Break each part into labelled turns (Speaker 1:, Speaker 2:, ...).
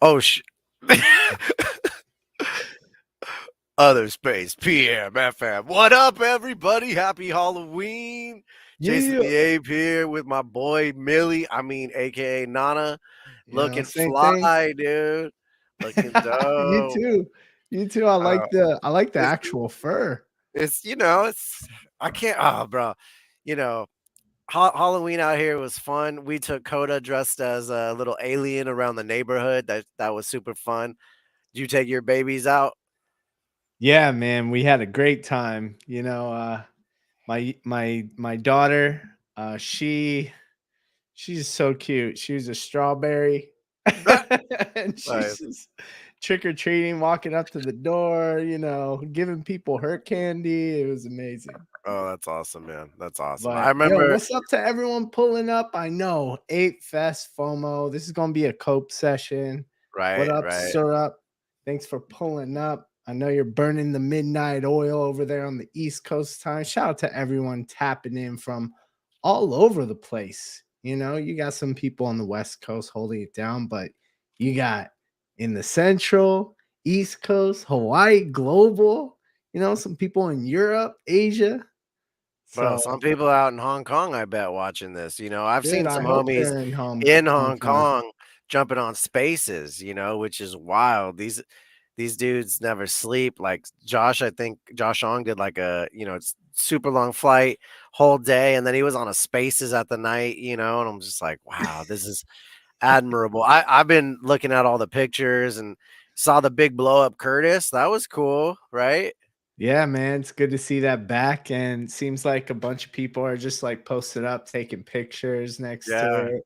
Speaker 1: Oh, OTHERspace PM FM. What up, everybody? Happy Halloween. Jason
Speaker 2: Yeah,
Speaker 1: the Ape here with my boy Millie. AKA Nana. Looking
Speaker 2: same thing.
Speaker 1: fly, dude. Looking
Speaker 2: You
Speaker 1: dope.
Speaker 2: too. You too. I
Speaker 1: Uh,
Speaker 2: like the
Speaker 1: it's,
Speaker 2: actual fur.
Speaker 1: I can't, bro. You know, Halloween out here was fun. We took Coda dressed as a little alien around the neighborhood. That was super fun. Did you take your babies out?
Speaker 2: Yeah, man, we had a great time. My daughter, she's so cute. She was a strawberry, and she's
Speaker 1: Nice.
Speaker 2: just trick or treating, walking up to the door. Giving people her candy. It was amazing.
Speaker 1: Oh, that's awesome, man. That's awesome. I
Speaker 2: But yo,
Speaker 1: remember.
Speaker 2: what's up to everyone pulling up? I know Apefest FOMO. This is gonna be a cope session. What
Speaker 1: Right,
Speaker 2: up,
Speaker 1: right.
Speaker 2: Syrup? Thanks for pulling up. I know you're burning the midnight oil over there on the East Coast time. Shout out to everyone tapping in from all over the place. You got some people on the West Coast holding it down, but you got in the Central, East Coast, Hawaii, global, some people in Europe, Asia.
Speaker 1: Bro,
Speaker 2: So
Speaker 1: some people out in Hong Kong, I bet, watching this. I've
Speaker 2: dude,
Speaker 1: seen
Speaker 2: I
Speaker 1: some
Speaker 2: hope
Speaker 1: homies
Speaker 2: they're in
Speaker 1: in
Speaker 2: Hong
Speaker 1: Hong
Speaker 2: Kong.
Speaker 1: Kong jumping on spaces, which is wild. These dudes never sleep. Like Josh, I think Josh Ong did like it's super long flight, whole day, and then he was on a spaces at the night, and I'm just like, wow, this is admirable. I've been looking at all the pictures and saw the big blow up Curtis. That was cool, right?
Speaker 2: Yeah, man, it's good to see that back, and seems like a bunch of people are just, like, posted up, taking pictures next to
Speaker 1: Yeah.
Speaker 2: it.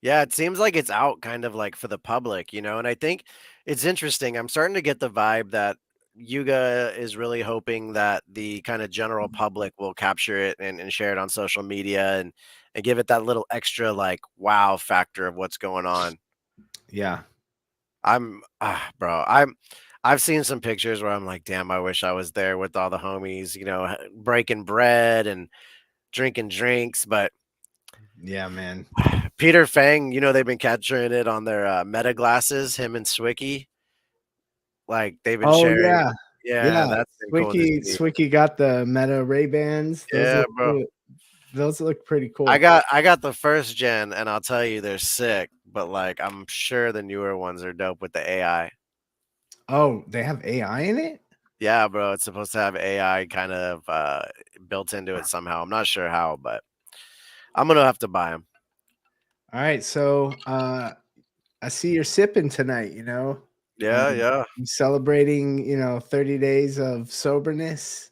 Speaker 1: Yeah, it seems like it's out kind of like for the public, and I think it's interesting. I'm starting to get the vibe that Yuga is really hoping that the kind of general public will capture it and share it on social media and give it that little extra like wow factor of what's going on.
Speaker 2: Yeah.
Speaker 1: Bro, I've seen some pictures where I'm like, damn, I wish I was there with all the homies, breaking bread and drinking drinks, but
Speaker 2: Yeah, man.
Speaker 1: Peter Fang, they've been capturing it on their Meta glasses, him and Swicky. Like they've been
Speaker 2: Oh,
Speaker 1: sharing.
Speaker 2: yeah.
Speaker 1: Yeah,
Speaker 2: Yeah.
Speaker 1: that's been cool to
Speaker 2: Swicky
Speaker 1: see.
Speaker 2: Swicky got the Meta Ray-Bans. Those
Speaker 1: Yeah,
Speaker 2: look
Speaker 1: bro.
Speaker 2: good. Those look pretty
Speaker 1: I
Speaker 2: cool.
Speaker 1: got I got the first gen, and I'll tell you they're sick. But like, I'm sure the newer ones are dope with the AI.
Speaker 2: Oh, they have AI in it?
Speaker 1: Yeah, bro. It's supposed to have AI kind of built into it somehow. I'm not sure how, but I'm gonna have to buy them.
Speaker 2: Alright, so, I see you're sipping tonight,
Speaker 1: Yeah, yeah,
Speaker 2: you celebrating, 30 days of soberness.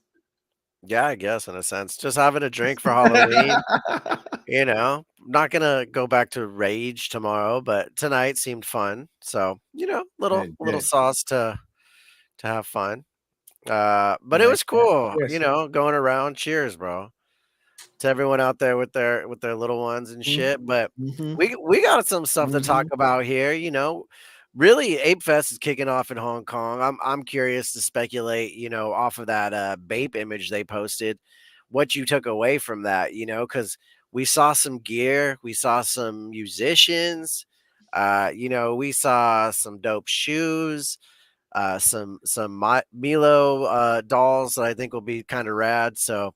Speaker 1: yeah. I guess in a sense, just having a drink for Halloween. Not gonna go back to rage tomorrow, but tonight seemed fun. So, little
Speaker 2: Good,
Speaker 1: little
Speaker 2: good.
Speaker 1: sauce to have fun.
Speaker 2: I
Speaker 1: But it
Speaker 2: like
Speaker 1: was
Speaker 2: that.
Speaker 1: cool,
Speaker 2: Cheers.
Speaker 1: going around. Cheers, bro. To everyone out there with their little ones and
Speaker 2: Mhm,
Speaker 1: shit. But
Speaker 2: mhm,
Speaker 1: we got some stuff to talk
Speaker 2: mhm.
Speaker 1: about here. Really, Ape Fest is kicking off in Hong Kong. I'm curious to speculate, off of that Bape image they posted, what you took away from that, because we saw some gear, we saw some musicians, we saw some dope shoes, some Milo dolls that I think will be kind of rad. So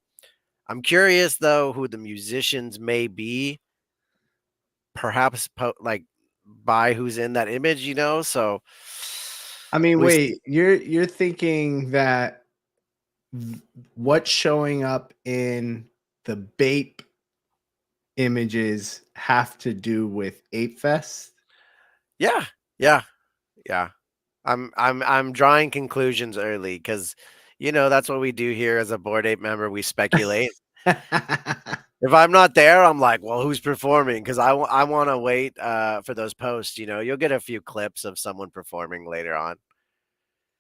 Speaker 1: I'm curious though who the musicians may be, perhaps like by who's in that image, So
Speaker 2: I mean,
Speaker 1: we s-
Speaker 2: wait, you're thinking that what's showing up in the Bape images have to do with Ape Fest?
Speaker 1: yeah, yeah, yeah. I'm drawing conclusions early because that's what we do here as a board ape member. We speculate. If I'm not there, I'm like, well, who's performing? Because I want to wait for those posts. You'll get a few clips of someone performing later on.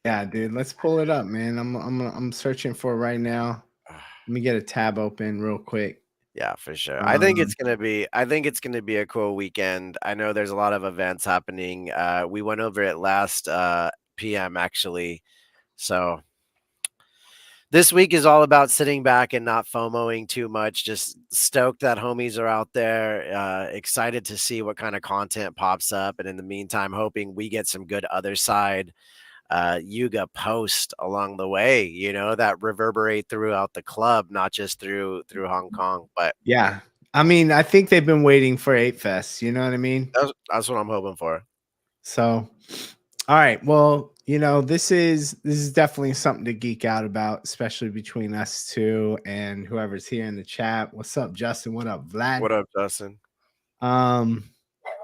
Speaker 2: Yeah, dude, let's pull it up, man. I'm searching for it right now. Let me get a tab open real quick.
Speaker 1: Yeah, for sure.
Speaker 2: Um,
Speaker 1: I think it's gonna be a cool weekend. I know there's a lot of events happening. We went over it last PM actually. So This week is all about sitting back and not FOMOing too much. Just stoked that homies are out there. Excited to see what kind of content pops up, and in the meantime, hoping we get some good other side Yuga post along the way. You know, that reverberate throughout the club, not just through Hong Kong. But
Speaker 2: Yeah. I mean, I think they've been waiting for Apefest, you know what I mean?
Speaker 1: that's what I'm hoping for.
Speaker 2: So, all right. Well, this is definitely something to geek out about, especially between us two and whoever's here in the chat. What's up, Justin? What up, Vlad?
Speaker 1: What up, Justin?
Speaker 2: Um,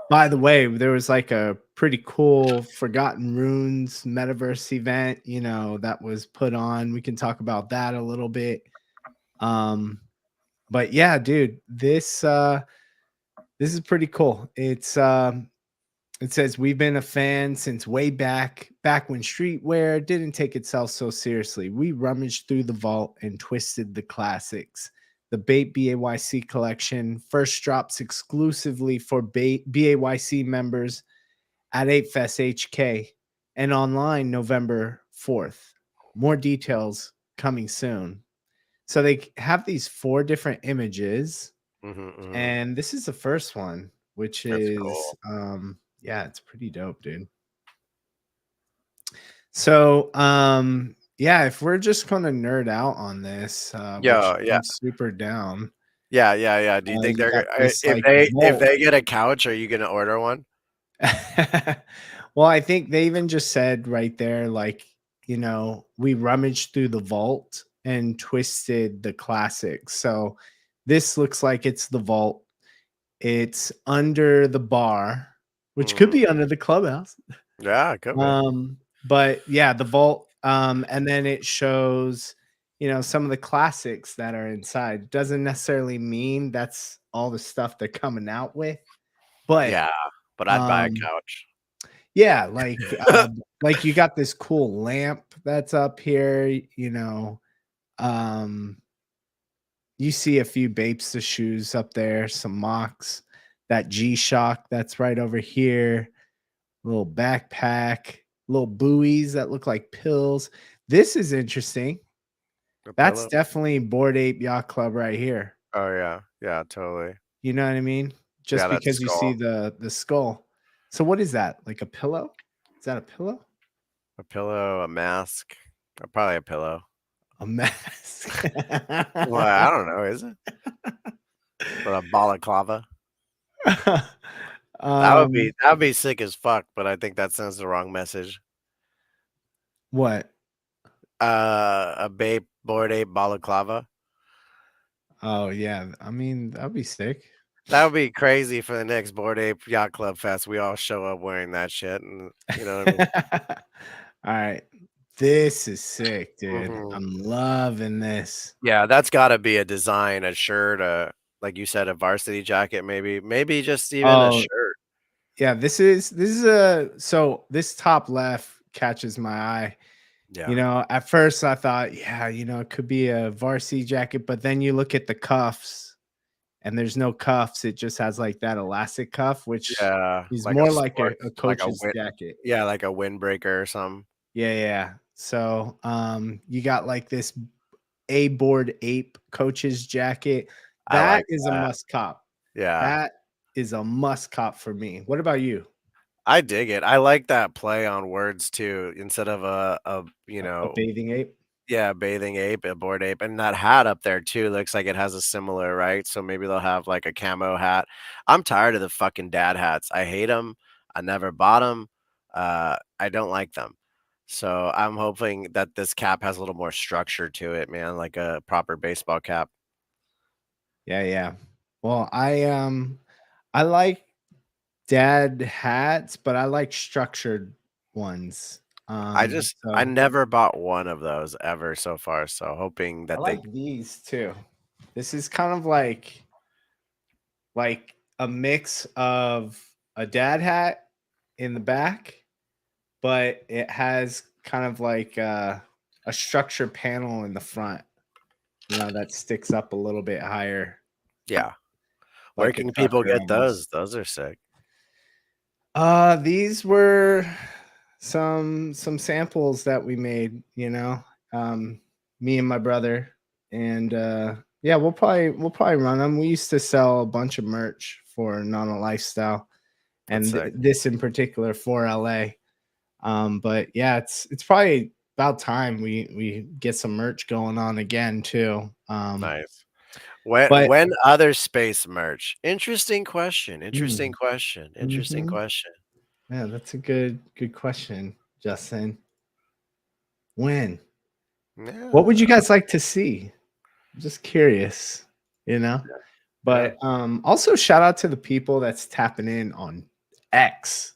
Speaker 2: by the way, there was like a pretty cool Forgotten Runes metaverse event, that was put on. We can talk about that a little bit. But yeah, dude, this is pretty cool. It says we've been a fan since way back when streetwear didn't take itself so seriously. We rummaged through the vault and twisted the classics. The Bait BAYC collection first drops exclusively for BAYC members at Apefest HK and online November 4th. More details coming soon. So they have these 4 different images,
Speaker 1: Mm-hmm.
Speaker 2: and this is the first one, which
Speaker 1: That's
Speaker 2: is
Speaker 1: cool.
Speaker 2: yeah, it's pretty dope, dude. So yeah, if we're just gonna nerd out on this, which
Speaker 1: Yeah, yeah.
Speaker 2: I'm super down.
Speaker 1: Yeah. Do you think
Speaker 2: You
Speaker 1: they're
Speaker 2: got this
Speaker 1: if
Speaker 2: like vault.
Speaker 1: they get a couch, are you gonna order one?
Speaker 2: Well, I think they even just said right there, like, we rummaged through the vault and twisted the classics. So this looks like it's the vault. It's under the bar, which could
Speaker 1: Mm.
Speaker 2: be under the clubhouse.
Speaker 1: Yeah, it could be.
Speaker 2: But yeah, the vault, and then it shows, some of the classics that are inside. Doesn't necessarily mean that's all the stuff they're coming out with, but
Speaker 1: Yeah, but I'd buy a
Speaker 2: um,
Speaker 1: couch.
Speaker 2: yeah, like you got this cool lamp that's up here, um, you see a few Bapes shoes up there, some mocks, that G-Shock that's right over here, little backpack, little buoys that look like pills. This is interesting.
Speaker 1: A
Speaker 2: That's
Speaker 1: pillow?
Speaker 2: definitely Bored Ape Yacht Club right here.
Speaker 1: Oh, yeah. Yeah, totally.
Speaker 2: You know what I mean?
Speaker 1: Yeah,
Speaker 2: Just
Speaker 1: that
Speaker 2: because you see
Speaker 1: skull.
Speaker 2: the skull. So what is that? Like a pillow? Is that a pillow?
Speaker 1: A pillow, a mask. Probably a pillow.
Speaker 2: A mask.
Speaker 1: Well, I don't know, is it? Or a balaclava?
Speaker 2: um,
Speaker 1: That would be sick as fuck, but I think that sends the wrong message.
Speaker 2: what?
Speaker 1: A Bape Bored Ape balaclava?
Speaker 2: Oh yeah. I mean, that'd be sick.
Speaker 1: That would be crazy for the next Bored Ape Yacht Club Fest. We all show up wearing that shit, and you know what I mean?
Speaker 2: All right. This is sick, dude.
Speaker 1: Mhm.
Speaker 2: I'm loving this.
Speaker 1: Yeah, that's gotta be a design, a shirt, like you said, a varsity jacket, maybe just even a
Speaker 2: Oh,
Speaker 1: shirt.
Speaker 2: yeah, this is a so this top left catches my eye.
Speaker 1: Yeah.
Speaker 2: At first I thought, yeah, it could be a varsity jacket, but then you look at the cuffs and there's no cuffs. It just has like that elastic cuff, which
Speaker 1: Yeah,
Speaker 2: is
Speaker 1: like a
Speaker 2: more like a
Speaker 1: sports like a
Speaker 2: coach's
Speaker 1: win
Speaker 2: jacket.
Speaker 1: yeah, like a windbreaker or something.
Speaker 2: Yeah, yeah. So, you got like this A Board Ape coach's jacket.
Speaker 1: I
Speaker 2: That
Speaker 1: like
Speaker 2: is a
Speaker 1: that.
Speaker 2: must cop.
Speaker 1: Yeah.
Speaker 2: That is a must cop for me. What about you?
Speaker 1: I dig it. I like that play on words too, instead of
Speaker 2: A bathing ape?
Speaker 1: yeah, bathing ape, a bored ape, and that hat up there too looks like it has a similar, right? So maybe they'll have like a camo hat. I'm tired of the fucking dad hats. I hate them. I never bought them. I don't like them. So I'm hoping that this cap has a little more structure to it, man, like a proper baseball cap.
Speaker 2: Yeah, yeah. Well, I like dad hats, but I like structured ones.
Speaker 1: I
Speaker 2: So
Speaker 1: never bought one of those ever so far. So hoping
Speaker 2: I
Speaker 1: that they
Speaker 2: like these too. This is kind of like a mix of a dad hat in the back, but it has kind of like a structured panel in the front, that sticks up a little bit higher,
Speaker 1: yeah. Where
Speaker 2: like a
Speaker 1: can people
Speaker 2: trucker
Speaker 1: get
Speaker 2: almost.
Speaker 1: those? Those are sick.
Speaker 2: These were some samples that we made. Um, me and my brother, and yeah, we'll probably run them. We used to sell a bunch of merch for Nana Lifestyle,
Speaker 1: That's
Speaker 2: and
Speaker 1: sick.
Speaker 2: this in particular for LA. But yeah, it's probably about time we get some merch going on again too.
Speaker 1: Nice. When
Speaker 2: But
Speaker 1: when other space merch? Interesting question. Interesting
Speaker 2: mm,
Speaker 1: question. Interesting
Speaker 2: mhm.
Speaker 1: question.
Speaker 2: Yeah, that's a good question, Justin. When? What would you
Speaker 1: Yeah.
Speaker 2: guys like to see? Just curious, you know?
Speaker 1: Yeah.
Speaker 2: But also shout out to the people that's tapping in on X.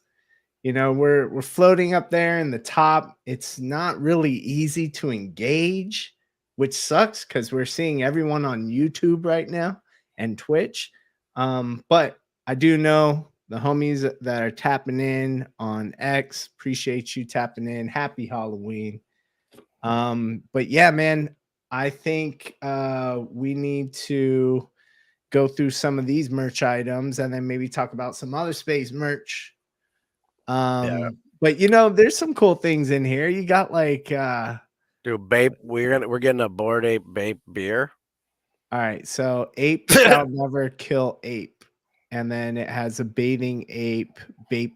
Speaker 2: You know, we're floating up there in the top. It's not really easy to engage, which sucks because we're seeing everyone on YouTube right now and Twitch. But I do know the homies that are tapping in on X. Appreciate you tapping in. Happy Halloween. But yeah, man, I think we need to go through some of these merch items and then maybe talk about some other space merch.
Speaker 1: Yeah.
Speaker 2: But you know, there's some cool things in here. You got like
Speaker 1: Dude, Bape, we're getting a Bored Ape Bape beer.
Speaker 2: all right, so ape shall never kill ape. And then it has a bathing ape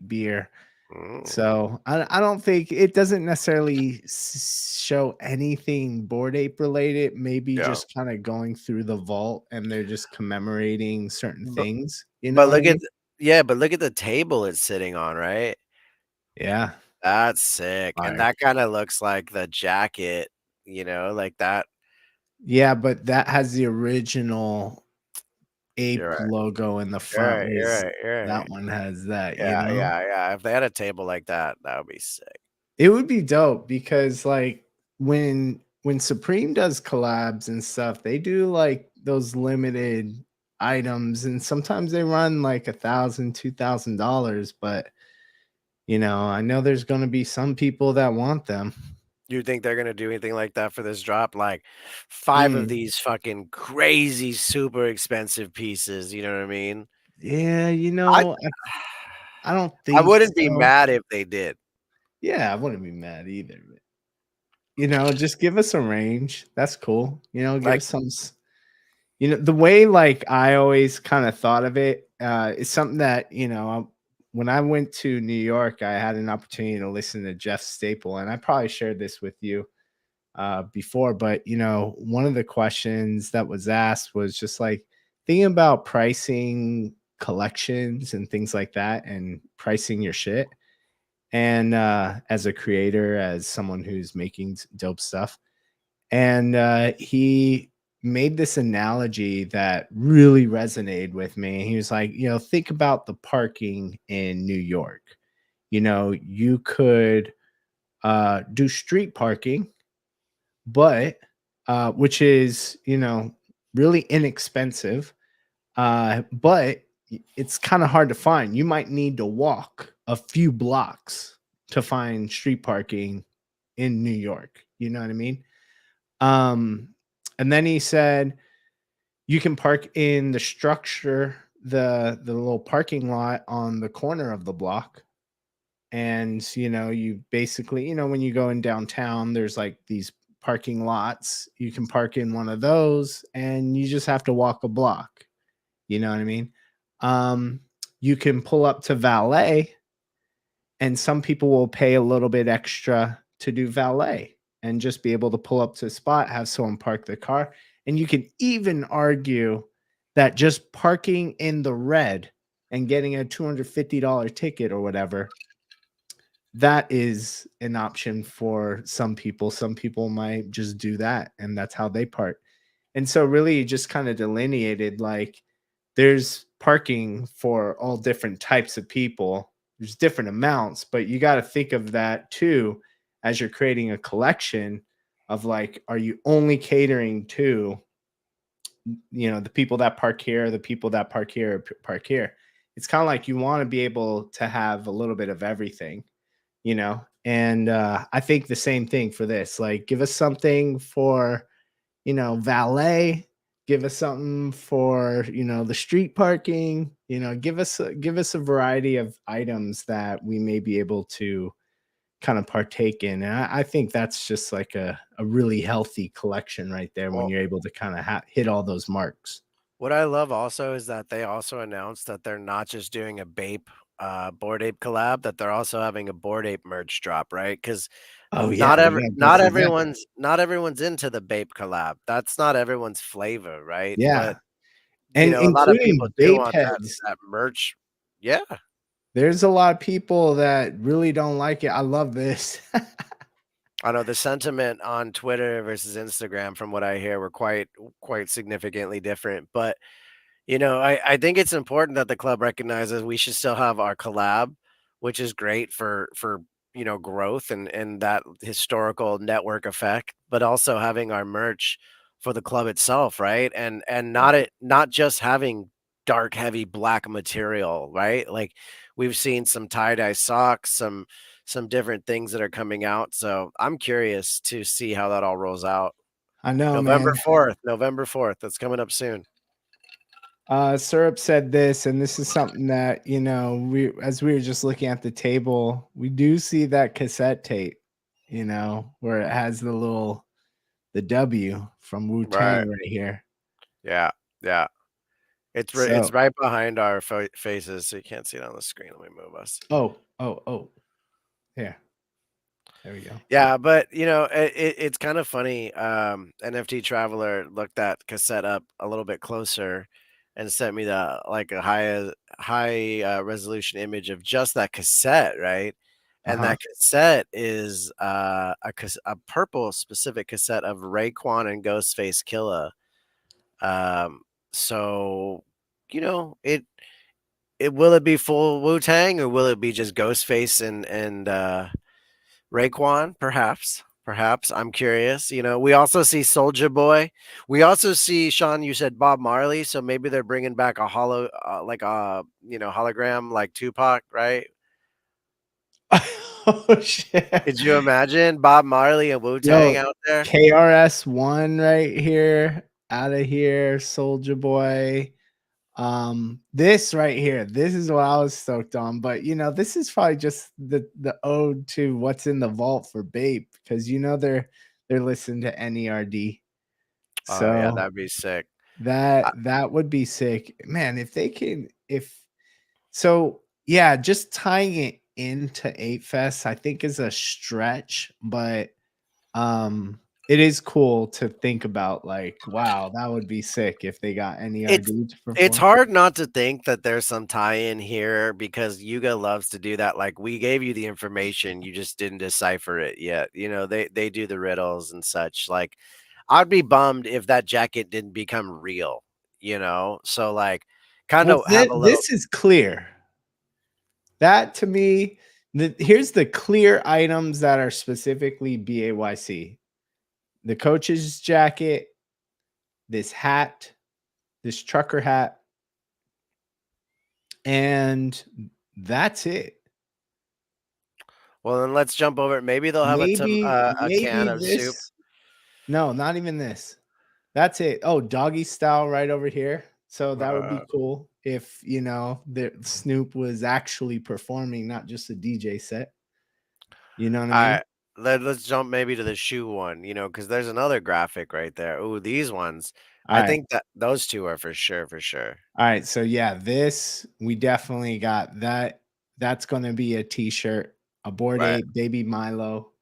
Speaker 2: beer.
Speaker 1: Mm,
Speaker 2: So I don't think it doesn't necessarily show anything Bored Ape related. Maybe
Speaker 1: yeah.
Speaker 2: just kind of going through the vault and they're just commemorating certain
Speaker 1: But
Speaker 2: things. You know
Speaker 1: but
Speaker 2: what I
Speaker 1: look at
Speaker 2: mean?
Speaker 1: th yeah, but look at the table it's sitting on, right?
Speaker 2: Yeah.
Speaker 1: That's sick, and
Speaker 2: Fire.
Speaker 1: that kinda looks like the jacket, like that.
Speaker 2: Yeah, but that has the original
Speaker 1: You're
Speaker 2: ape
Speaker 1: right.
Speaker 2: logo in the
Speaker 1: You're
Speaker 2: front,
Speaker 1: right, you're
Speaker 2: whereas
Speaker 1: right, you're
Speaker 2: that
Speaker 1: right.
Speaker 2: one has that, you
Speaker 1: Yeah,
Speaker 2: know?
Speaker 1: yeah, yeah. If they had a table like that, that would be sick.
Speaker 2: It would be dope because like when Supreme does collabs and stuff, they do like those limited items and sometimes they run like $1,000, $2,000, but you know, I know there's gonna be some people that want them.
Speaker 1: You think they're gonna do anything like that for this drop? Like 5 of
Speaker 2: Mm,
Speaker 1: these fucking crazy super expensive pieces, you know what I mean?
Speaker 2: yeah, you
Speaker 1: I
Speaker 2: know, I don't
Speaker 1: I
Speaker 2: think
Speaker 1: wouldn't be
Speaker 2: so.
Speaker 1: mad if they did.
Speaker 2: Yeah, I wouldn't be mad either. But, you know, just give us a range. That's cool. You know, give
Speaker 1: Like,
Speaker 2: us some you know, the way like I always kind of thought of it is something that, you know, when I went to New York, I had an opportunity to listen to Jeff Staple, and I probably shared this with you before, but you know, one of the questions that was asked was just like thinking about pricing collections and things like that and pricing your shit. And as a creator, as someone who's making dope stuff, and he made this analogy that really resonated with me. He was like, you know, think about the parking in New York. You know, you could do street parking, but which is, you know, really inexpensive, but it's kind of hard to find. You might need to walk a few blocks to find street parking in New York. You know what I mean? Um, and then he said, you can park in the structure, the little parking lot on the corner of the block. And you know, you basically, you know, when you go in downtown, there's like these parking lots. You can park in one of those and you just have to walk a block. You know what I mean? Um, you can pull up to valet and some people will pay a little bit extra to do valet and just be able to pull up to a spot, have someone park the car. And you can even argue that just parking in the red and getting a $250 ticket or whatever, that is an option for some people. Some people might just do that and that's how they park. And so really it just kind of delineated like there's parking for all different types of people. There's different amounts, but you got to think of that too as you're creating a collection of like, are you only catering to, you know, the people that park here, the people that park here, park here? It's kind of like you want to be able to have a little bit of everything, you know? And I think the same thing for this. Like, give us something for, you know, valet, give us something for, you know, the street parking, you know, give us a variety of items that we may be able to kind of partake in. And I think that's just like a really healthy collection right there when
Speaker 1: Well,
Speaker 2: you're able to kind of hit all those marks.
Speaker 1: what I love also is that they also announced that they're not just doing a Bape Bored Ape collab, that they're also having a Bored Ape merch drop, right? Because
Speaker 2: Oh yeah, we gotta go for that.
Speaker 1: not everyone's into the Bape collab. That's not everyone's flavor, right?
Speaker 2: Yeah,
Speaker 1: But you
Speaker 2: and
Speaker 1: know, a lot of people
Speaker 2: including
Speaker 1: do
Speaker 2: vape
Speaker 1: want
Speaker 2: heads.
Speaker 1: that merch. Yeah.
Speaker 2: There's a lot of people that really don't like it. I love this.
Speaker 1: I know the sentiment on Twitter versus Instagram, from what I hear, were quite significantly different. But you know, I think it's important that the club recognizes we should still have our collab, which is great for you know growth and that historical network effect, but also having our merch for the club itself, right? And not just having dark, heavy black material, right? Like we've seen some tie-dye socks, some different things that are coming out. So I'm curious to see how that all rolls out.
Speaker 2: I know, man.
Speaker 1: November 4th. That's coming up soon.
Speaker 2: Syrup said this, and this is something that, we as we were just looking at the table, we do see that cassette tape, where it has the W from Wu
Speaker 1: Right.
Speaker 2: Tang right here.
Speaker 1: Yeah. Yeah. It's
Speaker 2: So,
Speaker 1: right behind our faces, so you can't see it on the screen. Let me move us.
Speaker 2: oh, yeah, there we go.
Speaker 1: Yeah, but you know, it's kind of funny. NFT Traveler looked that cassette up a little bit closer and sent me the like a high resolution image of just that cassette, right? And
Speaker 2: Uh-huh.
Speaker 1: that cassette is a purple specific cassette of Raekwon and Ghostface Killah. Um, so you know, it will it be full Wu Tang or will it be just Ghostface and Raekwon? Perhaps. I'm curious. You know, we also see Soldier Boy. We also see Sean. You said Bob Marley, so maybe they're bringing back a like a hologram like Tupac, right?
Speaker 2: Oh, shit.
Speaker 1: Could you imagine Bob Marley and Wu Tang
Speaker 2: Yo,
Speaker 1: out there?
Speaker 2: KRS-One right here, out of here, Soldier Boy. This right here, this is what I was stoked on, but, this is probably just the ode to what's in the vault for Bape because, they're listening to NERD.
Speaker 1: Oh yeah,
Speaker 2: So
Speaker 1: that'd be sick.
Speaker 2: that
Speaker 1: I,
Speaker 2: that would be sick. Man, if they can if so yeah, just tying it into Apefest, I think is a stretch, but it is cool to think about like, wow, that would be sick if they got
Speaker 1: it's
Speaker 2: NERD to
Speaker 1: it's
Speaker 2: perform.
Speaker 1: hard not to think that there's some tie-in here because Yuga loves to do that. Like we gave you the information, you just didn't decipher it yet. You know, they do the riddles and such. Like I'd be bummed if that jacket didn't become real, you know? So like kind
Speaker 2: Well,
Speaker 1: of have a little
Speaker 2: this is clear. That to me, here's the clear items that are specifically BAYC. The coach's jacket, this hat, this trucker hat, and that's it.
Speaker 1: well then let's jump over it. Maybe they'll have a can
Speaker 2: Maybe
Speaker 1: of soup.
Speaker 2: this. No, not even this. That's it. Oh, doggy style right over here. So that would be
Speaker 1: Uh,
Speaker 2: cool if, the Snoop was actually performing, not just a DJ set. You know what I
Speaker 1: all
Speaker 2: mean?
Speaker 1: right. Let's jump maybe to the shoe one, you know, because there's another graphic right there. Ooh, these ones.
Speaker 2: All
Speaker 1: I
Speaker 2: right.
Speaker 1: think that those two are for sure.
Speaker 2: All right. So yeah, this we definitely got that. That's gonna be a t-shirt, a board
Speaker 1: Right.
Speaker 2: ape, baby Milo.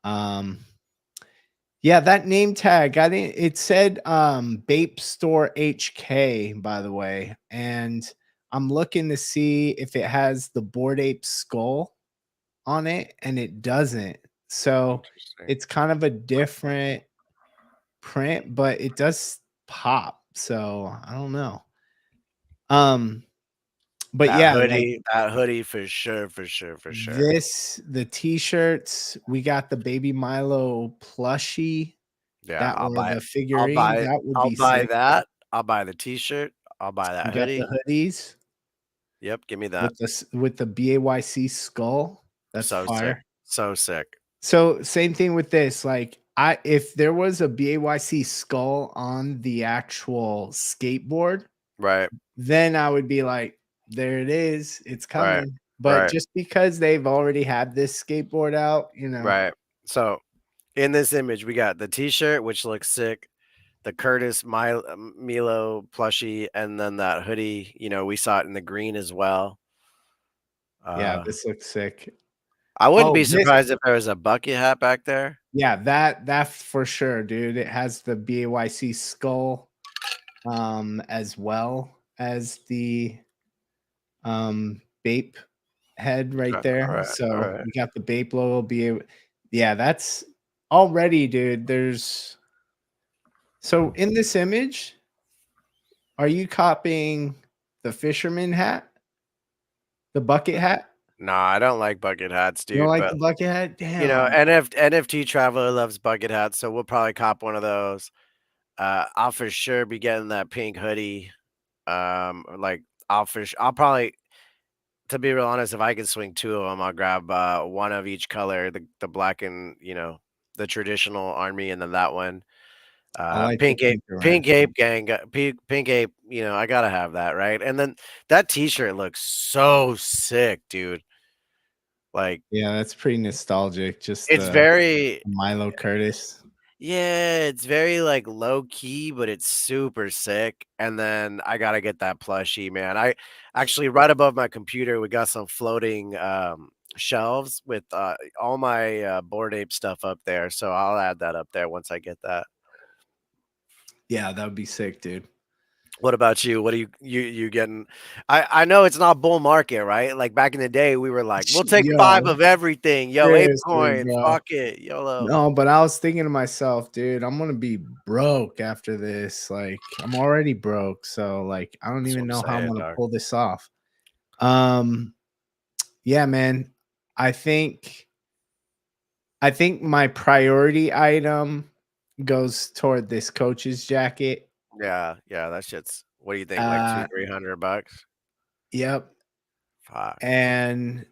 Speaker 2: Um, yeah, that name tag, I didn't it said Bape Store HK, by the way. And I'm looking to see if it has the board ape skull on it, and it doesn't. So
Speaker 1: Interesting.
Speaker 2: it's kind of a different print, but it does pop. So I don't know. Um, but yeah, like
Speaker 1: That hoodie for sure.
Speaker 2: the t-shirts, we got the baby Milo plushie
Speaker 1: Yeah,
Speaker 2: that or the
Speaker 1: I'll
Speaker 2: figurine,
Speaker 1: buy
Speaker 2: that would
Speaker 1: I'll
Speaker 2: be
Speaker 1: buy
Speaker 2: sick.
Speaker 1: that. I'll buy the t-shirt. I'll buy
Speaker 2: We
Speaker 1: that
Speaker 2: got the
Speaker 1: hoodie.
Speaker 2: hoodies
Speaker 1: Yep, give me that.
Speaker 2: with the BAYC skull. That's
Speaker 1: So sick.
Speaker 2: fire.
Speaker 1: So sick.
Speaker 2: So same thing with this. Like if there was a BAYC skull on the actual skateboard,
Speaker 1: Right.
Speaker 2: then I would be like, there it is. It's
Speaker 1: Right.
Speaker 2: coming. But
Speaker 1: Right,
Speaker 2: just because they've already had this skateboard out, you know.
Speaker 1: right. So in this image, we got the T-shirt, which looks sick, the Milo plushie, and then that hoodie. You know, we saw it in the green as well.
Speaker 2: Yeah,
Speaker 1: Uh,
Speaker 2: this looks sick.
Speaker 1: I wouldn't
Speaker 2: Oh,
Speaker 1: be
Speaker 2: this
Speaker 1: surprised if there was a bucket hat back there.
Speaker 2: yeah, that for sure, dude. It has the BAYC skull, as well as the, Bape head right there.
Speaker 1: Alright,
Speaker 2: So,
Speaker 1: alright.
Speaker 2: we got the Bape logo, yeah, that's already, dude, there's so in this image, are you copying the fisherman hat? The bucket hat?
Speaker 1: Nah, I don't like bucket hats,
Speaker 2: You don't
Speaker 1: dude,
Speaker 2: like
Speaker 1: but,
Speaker 2: the bucket hat?
Speaker 1: you know,
Speaker 2: Damn.
Speaker 1: NFT Traveler loves bucket hats, so we'll probably cop one of those. I'll for sure be getting that pink hoodie. Like, I'll probably to be real honest, if I could swing 2 of them, 'em, I'll grab, one of each color, the black and, you know, the traditional army, and then that one.
Speaker 2: I like the pink and red.
Speaker 1: Pink Ape gang, pink Ape, you know, I gotta have that, right? And then that T-shirt looks so sick, dude. Like,
Speaker 2: Yeah, that's pretty nostalgic, just
Speaker 1: it's
Speaker 2: the
Speaker 1: very
Speaker 2: Milo Curtis.
Speaker 1: yeah, it's very, like, low key, but it's super sick, and then I gotta get that plushie, man. I actually, right above my computer, we got some floating, shelves with, all my, Bored Ape stuff up there, so I'll add that up there once I get that.
Speaker 2: Yeah, that would be sick, dude.
Speaker 1: What about you? What are you getting? I know it's not bull market, right? Like, back in the day, we were like, "We'll take 5
Speaker 2: Yo,
Speaker 1: of everything. Yo, Ape
Speaker 2: seriously,
Speaker 1: coin,
Speaker 2: bro.
Speaker 1: fuck it, YOLO."
Speaker 2: No, but I was thinking to myself, dude, I'm gonna be broke after this. Like, I'm already broke, so like, I don't
Speaker 1: That's what
Speaker 2: even
Speaker 1: I'm
Speaker 2: know how I'm
Speaker 1: saying,
Speaker 2: gonna
Speaker 1: dog.
Speaker 2: pull this off. Um, yeah, man. I think I think my priority item goes toward this coach's jacket.
Speaker 1: Yeah, yeah, that shit's what do you think, like 2,
Speaker 2: Uh,
Speaker 1: 300 bucks?
Speaker 2: yep.
Speaker 1: Fuck.
Speaker 2: And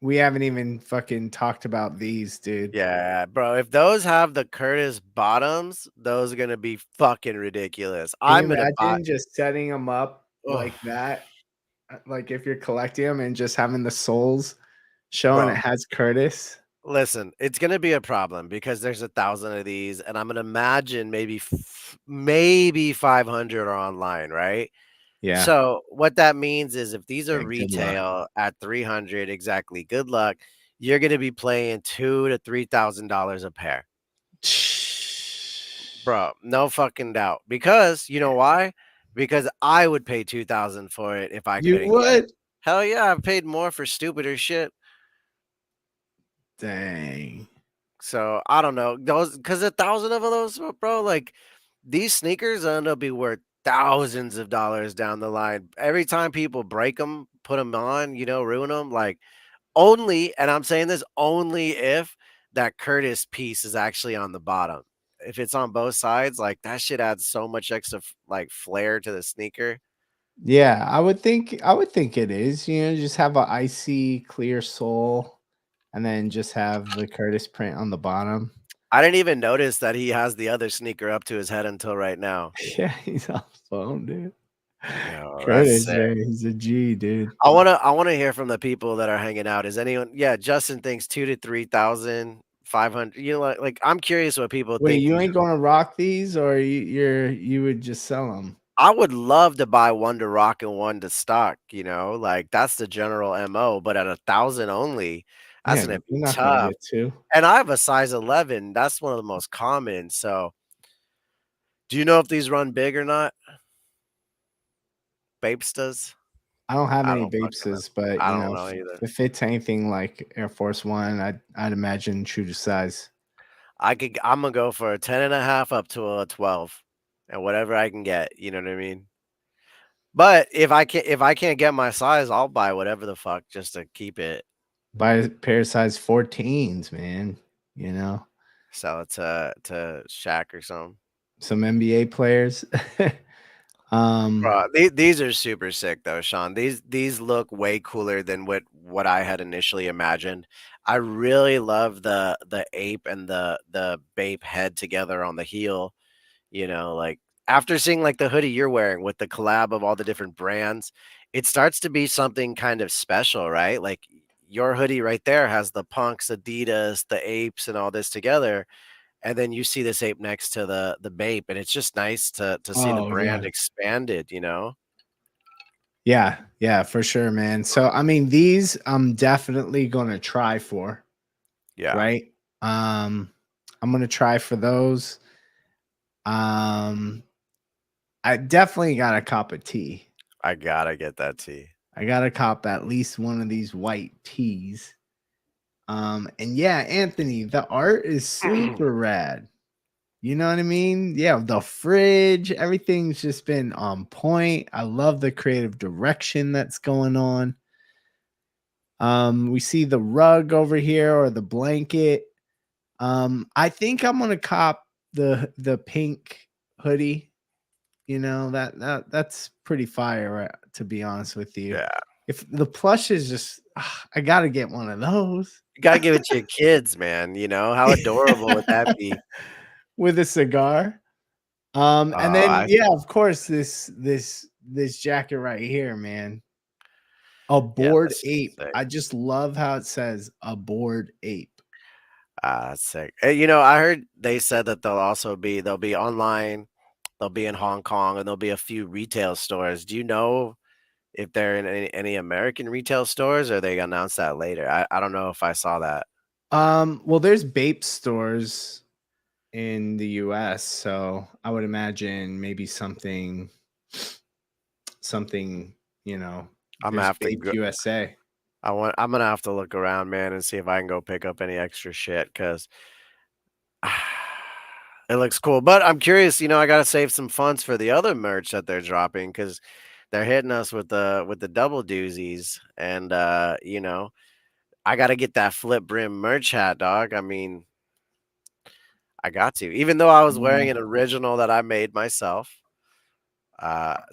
Speaker 2: we haven't even fucking talked about these, dude.
Speaker 1: Yeah, bro, if those have the Curtis bottoms, those are gonna be fucking ridiculous.
Speaker 2: Can you
Speaker 1: I'm gonna buy
Speaker 2: imagine just setting them up
Speaker 1: ugh,
Speaker 2: like that? Like if you're collecting them and just having the soles showing it
Speaker 1: bro,
Speaker 2: has Curtis.
Speaker 1: listen, it's gonna be a problem because there's 1,000 of these, and I'm gonna imagine maybe 500 are online, right?
Speaker 2: Yeah.
Speaker 1: So, what that means is if these are
Speaker 2: Yeah, good luck.
Speaker 1: retail at 300 exactly, good luck, you're gonna be playing 2 to $3,000 a pair. Bro, no fucking doubt. Because you know why? Because I would pay 2,000 for it if I
Speaker 2: You
Speaker 1: couldn't get it.
Speaker 2: would?
Speaker 1: Hell yeah, I've paid more for stupider shit.
Speaker 2: Dang.
Speaker 1: So I don't know. Those because 1,000 of those, bro, like these sneakers end up be worth thousands of dollars down the line. Every time people break them, put them on, you know, ruin them, like only, and I'm saying this only if that Curtis piece is actually on the bottom. If it's on both sides, like that shit adds so much extra like flair to the sneaker.
Speaker 2: Yeah, I would think it is, just have a icy clear sole and then just have the Curtis print on the bottom.
Speaker 1: I didn't even notice that he has the other sneaker up to his head until right now.
Speaker 2: Yeah, he's on the phone, dude.
Speaker 1: Yo, that's
Speaker 2: Curtis,
Speaker 1: sick.
Speaker 2: man, he's a G, dude.
Speaker 1: I wanna hear from the people that are hanging out. Is anyone yeah, Justin thinks 2 to 3,500. You know, I'm curious what people
Speaker 2: Wait,
Speaker 1: think
Speaker 2: you
Speaker 1: these
Speaker 2: ain't gonna rock these or you would just sell them?
Speaker 1: I would love to buy one to rock and one to stock, you know, like that's the general MO, but at 1,000 only, that's
Speaker 2: Yeah,
Speaker 1: gonna
Speaker 2: you're
Speaker 1: be
Speaker 2: not gonna
Speaker 1: tough.
Speaker 2: get 2.
Speaker 1: And I have a size 11, that's one of the most common. So, do you know if these run big or not? Bapestas?
Speaker 2: I don't have
Speaker 1: I
Speaker 2: any
Speaker 1: don't fucking know.
Speaker 2: Bapeses, but,
Speaker 1: I don't know either.
Speaker 2: if it's anything like Air Force One, I'd imagine true to size.
Speaker 1: I'm gonna go for a 10.5 up to a 12 and whatever I can get, you know what I mean? But if I can't get my size, I'll buy whatever the fuck just to keep it,
Speaker 2: Buy a pair of size 14s, man, you know?
Speaker 1: sell it to Shaq or something.
Speaker 2: Some NBA players. Um,
Speaker 1: Bro, these are super sick though, Sean. These look way cooler than what I had initially imagined. I really love the ape and the Bape head together on the heel. You know, like after seeing like the hoodie you're wearing with the collab of all the different brands, it starts to be something kind of special, right? Like your hoodie right there has the punks, Adidas, the apes, and all this together, and then you see this ape next to the Bape, and it's just nice to see the
Speaker 2: Oh
Speaker 1: brand
Speaker 2: yeah.
Speaker 1: expanded, you know?
Speaker 2: Yeah, yeah, for sure, man. So I mean, these I'm definitely gonna try for,
Speaker 1: Yeah,
Speaker 2: right? Um, I'm gonna try for those. Um, I definitely got a cup of tea.
Speaker 1: I gotta get that tee.
Speaker 2: I gotta cop at least one of these white teas. And yeah, Anthony, the art is super rad. You know what I mean? Yeah, the fridge, everything's just been on point. I love the creative direction that's going on. We see the rug over here or the blanket. I think I'm gonna cop the pink hoodie. You know that's pretty fire, right, to be honest with you.
Speaker 1: Yeah.
Speaker 2: If the plush is just, I gotta get one of those.
Speaker 1: You gotta give it to your kids, man, you know? How adorable would that be?
Speaker 2: With a cigar. And
Speaker 1: Oh,
Speaker 2: then
Speaker 1: I
Speaker 2: yeah, of course, this jacket right here, man. A
Speaker 1: yeah,
Speaker 2: bored
Speaker 1: that's
Speaker 2: ape.
Speaker 1: sick.
Speaker 2: I just love how it says a bored ape.
Speaker 1: That's sick. You know, I heard they said that they'll be online, they'll be in Hong Kong, and there'll be a few retail stores. Do you know if they're in any American retail stores, or they announce that later? I don't know if I saw that.
Speaker 2: Well, there's Bape stores in the US, so I would imagine maybe something, you know,
Speaker 1: I'm gonna
Speaker 2: there's
Speaker 1: have to
Speaker 2: Bape
Speaker 1: go
Speaker 2: USA.
Speaker 1: I'm gonna have to look around, man, and see if I can go pick up any extra shit, 'cause it looks cool, but I'm curious, you know, I gotta save some funds for the other merch that they're dropping, because 'cause they're hitting us with the double doozies, and, you know, I gotta get that flip brim merch hat, dog. I mean, I got to. Even though I was
Speaker 2: Yeah,
Speaker 1: wearing an original that I made myself,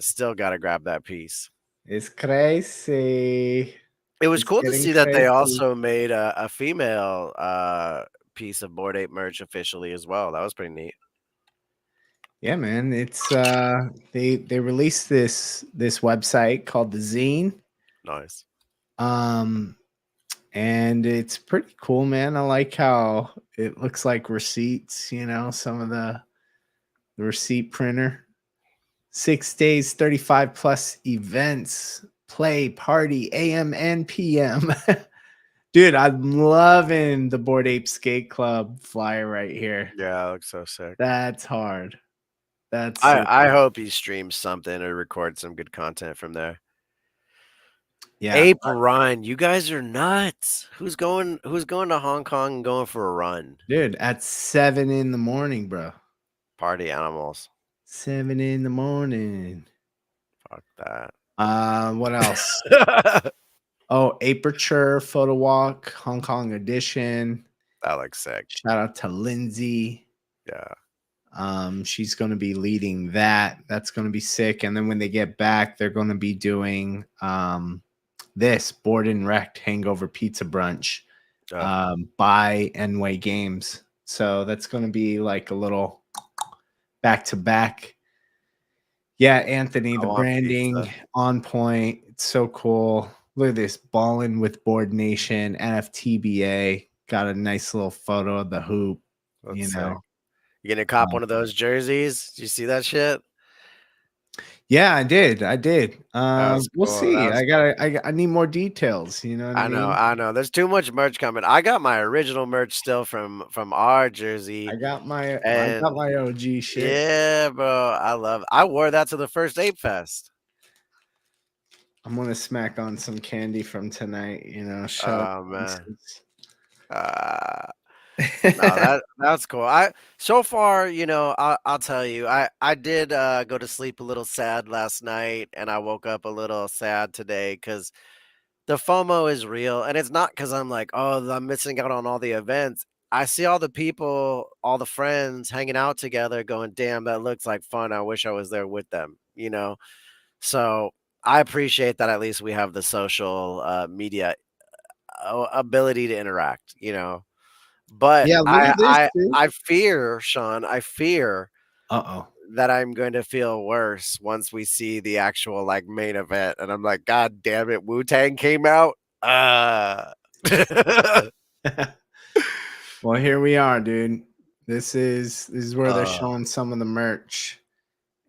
Speaker 1: still gotta grab that piece.
Speaker 2: it's crazy.
Speaker 1: It was
Speaker 2: It's
Speaker 1: cool to
Speaker 2: getting
Speaker 1: see that they
Speaker 2: crazy.
Speaker 1: also made a female, piece of Bored Ape merch officially as well. That was pretty neat.
Speaker 2: Yeah, man. It's they released this website called the Zine.
Speaker 1: Nice.
Speaker 2: Um and it's pretty cool, man. I like how it looks like receipts, some of the receipt printer. 6 days, 35 plus events, play, party, AM and PM. Dude, I'm loving the Board Ape Skate Club flyer right here.
Speaker 1: Yeah, it looks so sick.
Speaker 2: That's hard. That's
Speaker 1: I
Speaker 2: super.
Speaker 1: hope he streams something or records some good content from there.
Speaker 2: Yeah.
Speaker 1: Ape Run, you guys are nuts. Who's going to Hong Kong and going for a run?
Speaker 2: Dude, at 7 in the morning, bro.
Speaker 1: Party animals.
Speaker 2: 7 in the morning.
Speaker 1: Fuck that.
Speaker 2: What else? Oh, Aperture Photo Walk, Hong Kong edition.
Speaker 1: That looks sick.
Speaker 2: Shout out to Lindsay.
Speaker 1: Yeah.
Speaker 2: She's going to be leading that. That's going to be sick. And then when they get back, they're going to be doing this Board and Wrecked Hangover Pizza Brunch
Speaker 1: Ugh,
Speaker 2: by Enway Games. So that's going to be like a little back to back. Yeah, Anthony,
Speaker 1: I
Speaker 2: the
Speaker 1: want
Speaker 2: branding
Speaker 1: pizza.
Speaker 2: on point. It's so cool. Look at this, balling with Board Nation, NFTBA. Got a nice little photo of the hoop, you
Speaker 1: That's sick.
Speaker 2: know.
Speaker 1: You gonna cop
Speaker 2: Um,
Speaker 1: one of those jerseys? Did you see that shit?
Speaker 2: yeah, I did. I did.
Speaker 1: That was
Speaker 2: We'll
Speaker 1: cool. That
Speaker 2: see.
Speaker 1: was
Speaker 2: I need more details. You know what I
Speaker 1: I know,
Speaker 2: mean?
Speaker 1: I know. There's too much merch coming. I got my original merch still from our jersey,
Speaker 2: I got
Speaker 1: and
Speaker 2: my OG shit.
Speaker 1: yeah, bro, I wore that to the first Ape Fest.
Speaker 2: I'm gonna smack on some candy from tonight. Shut up.
Speaker 1: Oh man.
Speaker 2: Nonsense.
Speaker 1: Uh No, that's cool. I so far, you know, I'll tell you, I did go to sleep a little sad last night, and I woke up a little sad today because the FOMO is real, and it's not because I'm like, oh, I'm missing out on all the events. I see all the people, all the friends hanging out together, going, damn, that looks like fun. I wish I was there with them, you know. So I appreciate that at least we have the social media ability to interact, you know. But
Speaker 2: Yeah, look at this, dude.
Speaker 1: I fear, Sean, I fear
Speaker 2: Uh-oh.
Speaker 1: that I'm going to feel worse once we see the actual like main event, and I'm like, God damn it, Wu-Tang came out. Uh
Speaker 2: Well, here we are, dude. This is where they're
Speaker 1: uh
Speaker 2: showing some of the merch.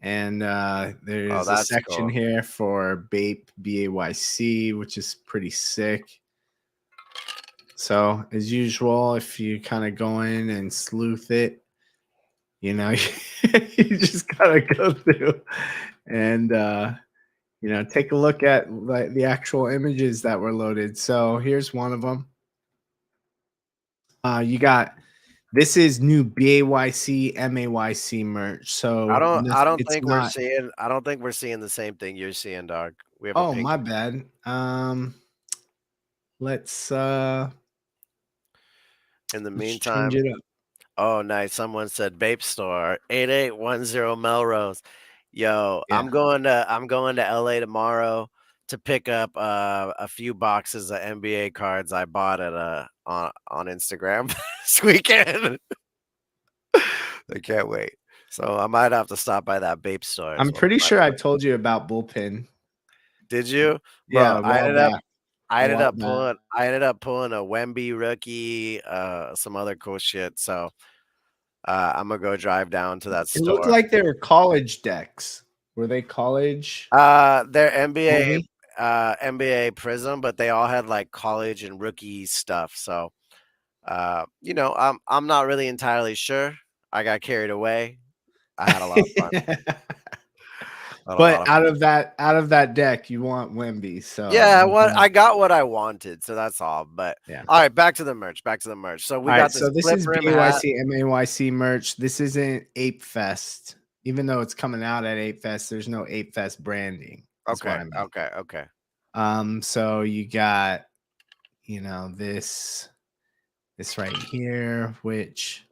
Speaker 2: And
Speaker 1: oh,
Speaker 2: there's a
Speaker 1: that's
Speaker 2: section
Speaker 1: cool.
Speaker 2: here for Bape BAYC, which is pretty sick. So as usual, if you kind of go in and sleuth it, you know, you just gotta go through and take a look at like the actual images that were loaded. So here's one of them. You got this is new BAYC MAYC merch. So it's not.
Speaker 1: I don't think we're seeing the same thing you're seeing, dog. We have a
Speaker 2: Oh,
Speaker 1: pink
Speaker 2: my bad. Let's
Speaker 1: in the
Speaker 2: let's change
Speaker 1: meantime.
Speaker 2: it up.
Speaker 1: Oh, nice. Someone said Vape Store, 8810 Melrose. Yo,
Speaker 2: Yeah.
Speaker 1: I'm going to LA tomorrow to pick up a few boxes of NBA cards I bought at on Instagram this weekend. I can't wait. So I might have to stop by that Vape Store as
Speaker 2: I'm
Speaker 1: well.
Speaker 2: pretty sure I told you about Bullpen.
Speaker 1: Did you?
Speaker 2: Yeah,
Speaker 1: Bro,
Speaker 2: a while back. A while back.
Speaker 1: I ended up pulling a Wemby rookie, some other cool shit. So I'm gonna go drive down to that
Speaker 2: It looked
Speaker 1: store.
Speaker 2: like they were college decks. Were they college
Speaker 1: They're NBA
Speaker 2: only?
Speaker 1: NBA Prism, but they all had like college and rookie stuff. So I'm not really entirely sure. I got carried away. I had a lot of fun. I had a lot
Speaker 2: But
Speaker 1: of fun.
Speaker 2: out of that deck, you want Wemby. So
Speaker 1: Yeah, what I got what I wanted, so that's all. But
Speaker 2: yeah.
Speaker 1: all right, back to the merch. Back to the merch. So we
Speaker 2: All right,
Speaker 1: got
Speaker 2: so
Speaker 1: this
Speaker 2: this
Speaker 1: flip
Speaker 2: is
Speaker 1: rim hat.
Speaker 2: BAYC MAYC merch. This isn't Ape Fest. Even though it's coming out at Ape Fest, there's no Ape Fest branding. Is what
Speaker 1: Okay,
Speaker 2: I mean.
Speaker 1: okay, okay.
Speaker 2: So you got, this right here, which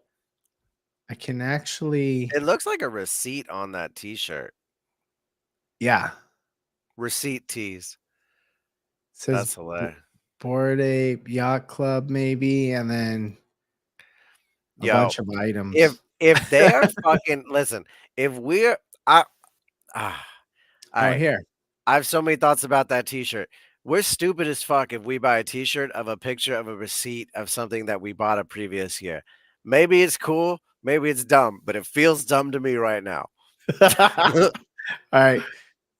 Speaker 2: I can actually,
Speaker 1: It looks like a receipt on that T-shirt.
Speaker 2: yeah,
Speaker 1: Receipt tees.
Speaker 2: it says
Speaker 1: That's hilarious.
Speaker 2: Board Ape Yacht Club, maybe, and then a
Speaker 1: Yo,
Speaker 2: bunch of items.
Speaker 1: if they are fucking listen, if we're I ah, all
Speaker 2: Oh,
Speaker 1: right.
Speaker 2: here.
Speaker 1: I have so many thoughts about that T-shirt. We're stupid as fuck if we buy a T-shirt of a picture of a receipt of something that we bought a previous year. Maybe it's cool, maybe it's dumb, but it feels dumb to me right now.
Speaker 2: All right.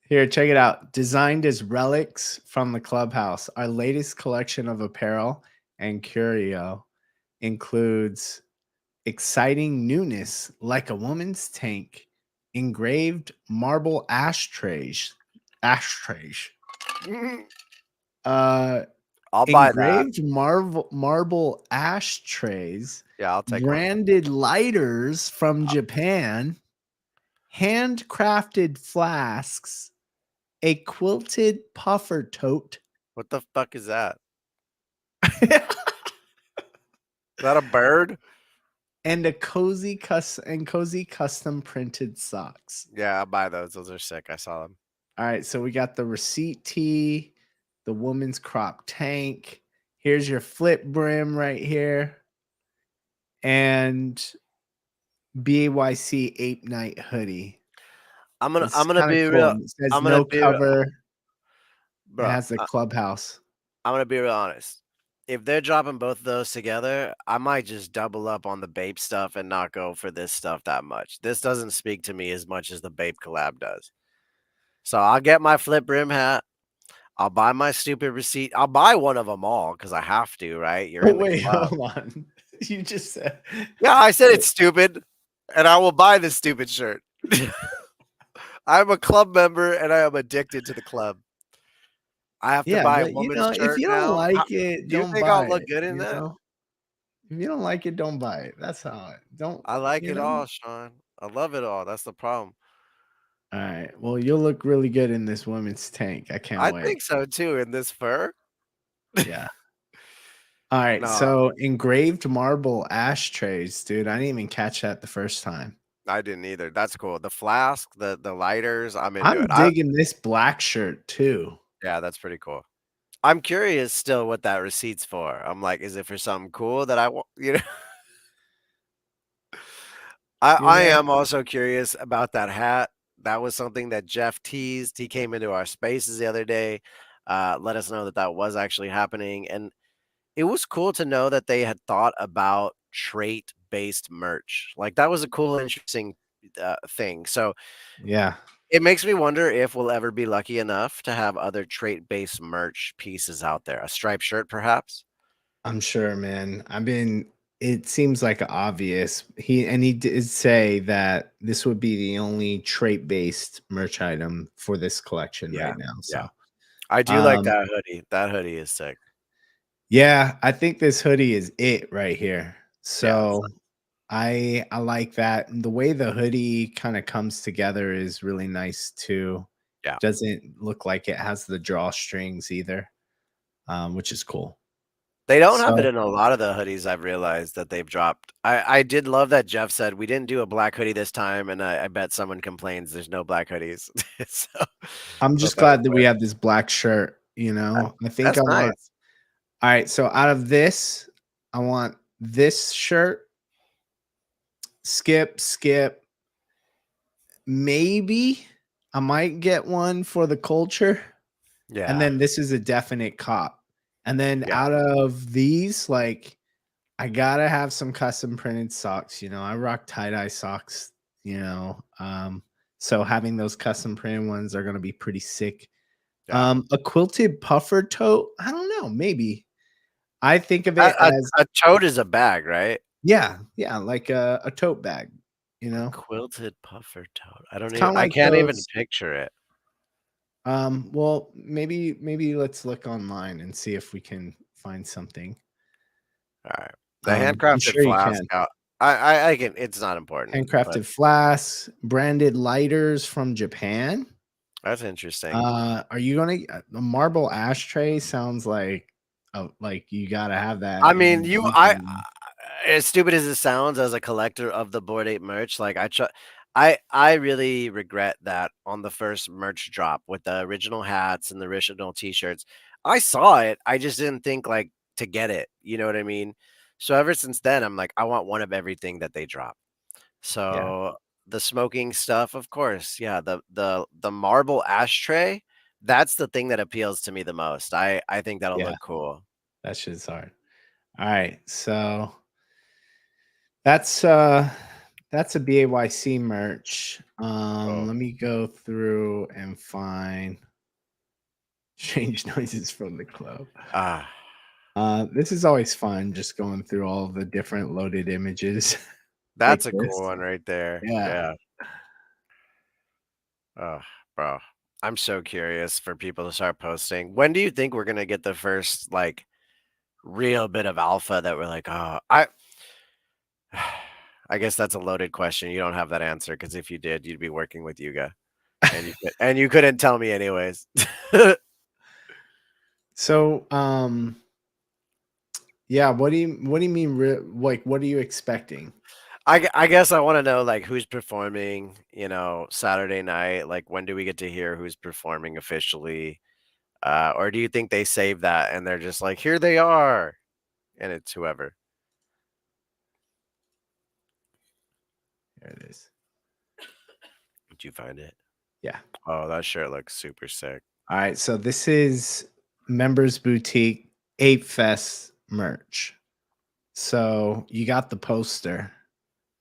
Speaker 2: Here, check it out. Designed as relics from the clubhouse, our latest collection of apparel and curio includes exciting newness like a woman's tank, engraved marble ashtrays, uh,
Speaker 1: I'll buy that.
Speaker 2: engraved marble ashtrays,
Speaker 1: Yeah, I'll take one.
Speaker 2: branded lighters from Japan, handcrafted flasks, a quilted puffer tote.
Speaker 1: What the fuck is that? Is that a bird?
Speaker 2: And a cozy custom printed socks.
Speaker 1: Yeah, I'll buy those. Those are sick. I saw them.
Speaker 2: All right, so we got the receipt tee, the woman's crop tank. Here's your flip brim right here, and BAYC Ape Night hoodie. It's
Speaker 1: I'm gonna
Speaker 2: kind of
Speaker 1: be
Speaker 2: cool.
Speaker 1: real.
Speaker 2: It says
Speaker 1: I'm gonna
Speaker 2: no
Speaker 1: be real,
Speaker 2: cover. It
Speaker 1: bro.
Speaker 2: has the clubhouse.
Speaker 1: I'm gonna be real honest. If they're dropping both of those together, I might just double up on the Bape stuff and not go for this stuff that much. This doesn't speak to me as much as the Bape collab does. So I'll get my flip brim hat. I'll buy my stupid receipt. I'll buy one of them all because I have to, right? You're
Speaker 2: Oh,
Speaker 1: in the
Speaker 2: wait,
Speaker 1: club.
Speaker 2: hold on. You just said.
Speaker 1: Yeah, I said it's stupid, and I will buy this stupid shirt. I'm a club member and I am addicted to the club. I have to
Speaker 2: Yeah,
Speaker 1: buy a
Speaker 2: but
Speaker 1: woman's
Speaker 2: if
Speaker 1: shirt
Speaker 2: you don't
Speaker 1: now.
Speaker 2: like it,
Speaker 1: Do you
Speaker 2: don't
Speaker 1: think I'll
Speaker 2: buy
Speaker 1: look
Speaker 2: it.
Speaker 1: good in that?
Speaker 2: If you don't like it, don't buy it. That's how it. Don't
Speaker 1: I like
Speaker 2: you
Speaker 1: it
Speaker 2: know?
Speaker 1: all, Sean. I love it all. That's the problem.
Speaker 2: All right. Well, you'll look really good in this women's tank. I can't
Speaker 1: I
Speaker 2: wait.
Speaker 1: think so too. In this fur,
Speaker 2: Yeah. All right.
Speaker 1: no,
Speaker 2: So engraved marble ashtrays, dude. I didn't even catch that the first time.
Speaker 1: I didn't either. That's cool. The flask, the lighters, I'm into it.
Speaker 2: I'm digging this black shirt too.
Speaker 1: Yeah, that's pretty cool. I'm curious still what that receipt's for. I'm like, is it for something cool that I want?
Speaker 2: You
Speaker 1: I
Speaker 2: know?
Speaker 1: am also curious about that hat. That was something that Jeff teased. He came into our spaces the other day, let us know that that was actually happening, and it was cool to know that they had thought about trait-based merch. Like, that was a cool, interesting, thing. So,
Speaker 2: Yeah.
Speaker 1: it makes me wonder if we'll ever be lucky enough to have other trait-based merch pieces out there. A striped shirt, perhaps?
Speaker 2: I'm sure, man. It seems like obvious. He did say that this would be the only trait-based merch item for this collection
Speaker 1: Yeah,
Speaker 2: right now.
Speaker 1: yeah.
Speaker 2: So,
Speaker 1: I do like
Speaker 2: um,
Speaker 1: that hoodie. That hoodie is sick.
Speaker 2: yeah, I think this hoodie is it right here.
Speaker 1: Yeah,
Speaker 2: So I like that. And the way the hoodie kind of comes together is really nice too.
Speaker 1: yeah.
Speaker 2: Doesn't look like it has the drawstrings either, which is cool.
Speaker 1: They don't have it
Speaker 2: So
Speaker 1: in a lot of the hoodies I've realized that they've dropped. I did love that Jeff said, "We didn't do a black hoodie this time," and I bet someone complains there's no black hoodies. So,
Speaker 2: I'm
Speaker 1: thought
Speaker 2: just
Speaker 1: that was
Speaker 2: glad that we
Speaker 1: hilarious.
Speaker 2: have this black shirt, you
Speaker 1: That
Speaker 2: know? I think
Speaker 1: that's
Speaker 2: I want
Speaker 1: nice.
Speaker 2: all right, so out of this, I want this shirt, skip, maybe I might get one for the culture, and
Speaker 1: Yeah,
Speaker 2: then this is a definite cop. And then
Speaker 1: yeah,
Speaker 2: out of these, like, I gotta have some custom printed socks, you know? I rock tie-dye socks, you know? So having those custom printed ones are gonna be pretty sick.
Speaker 1: yeah.
Speaker 2: A quilted puffer tote, I don't know, maybe. I think of
Speaker 1: A
Speaker 2: it
Speaker 1: a
Speaker 2: as
Speaker 1: a tote is a bag, right?
Speaker 2: yeah, yeah, like a tote bag, you
Speaker 1: A
Speaker 2: know?
Speaker 1: quilted puffer tote.
Speaker 2: It's kinda
Speaker 1: I
Speaker 2: like
Speaker 1: can't even
Speaker 2: those
Speaker 1: picture it.
Speaker 2: well, maybe let's look online and see if we can find something.
Speaker 1: Alright. The
Speaker 2: I'm
Speaker 1: handcrafted
Speaker 2: sure you
Speaker 1: flask
Speaker 2: can.
Speaker 1: out I can it's not important, but
Speaker 2: Handcrafted flasks, branded lighters from Japan.
Speaker 1: that's interesting.
Speaker 2: Are you gonna a marble ashtray sounds like you gotta have that
Speaker 1: I
Speaker 2: in
Speaker 1: mean,
Speaker 2: your
Speaker 1: you
Speaker 2: drinking room.
Speaker 1: as stupid as it sounds as a collector of the Bored Ape merch, like, I really regret that on the first merch drop with the original hats and the original T-shirts, I saw it, I just didn't think, like, to get it, you know what I mean? So ever since then, I'm like, I want one of everything that they drop.
Speaker 2: Yeah,
Speaker 1: So, the smoking stuff, of course, yeah, the marble ashtray, that's the thing that appeals to me the most. I think that'll
Speaker 2: yeah,
Speaker 1: look cool.
Speaker 2: that shit's hard. Alright, so That's uh that's a BAYC merch.
Speaker 1: Oh,
Speaker 2: Let me go through and find strange noises from the club.
Speaker 1: ah.
Speaker 2: This is always fun just going through all the different loaded images like
Speaker 1: That's a cool
Speaker 2: this.
Speaker 1: one right there.
Speaker 2: Yeah.
Speaker 1: Yeah. Oh, bro. I'm so curious for people to start posting. When do you think we're gonna get the first, like, real bit of alpha that we're like, "Oh, I guess that's a loaded question. You don't have that answer because if you did, you'd be working with Yuga, and you couldn't tell me anyways."
Speaker 2: So, yeah, what do you mean like what are you expecting?
Speaker 1: I guess I wanna know, like, who's performing, Saturday night, like, when do we get to hear who's performing officially? Or do you think they save that and they're just like, "Here they are," and it's whoever?
Speaker 2: There it is.
Speaker 1: Did you find it?
Speaker 2: Yeah.
Speaker 1: Oh, that shirt looks super sick.
Speaker 2: All right, so this is Members Boutique Apefest merch. So you got the poster.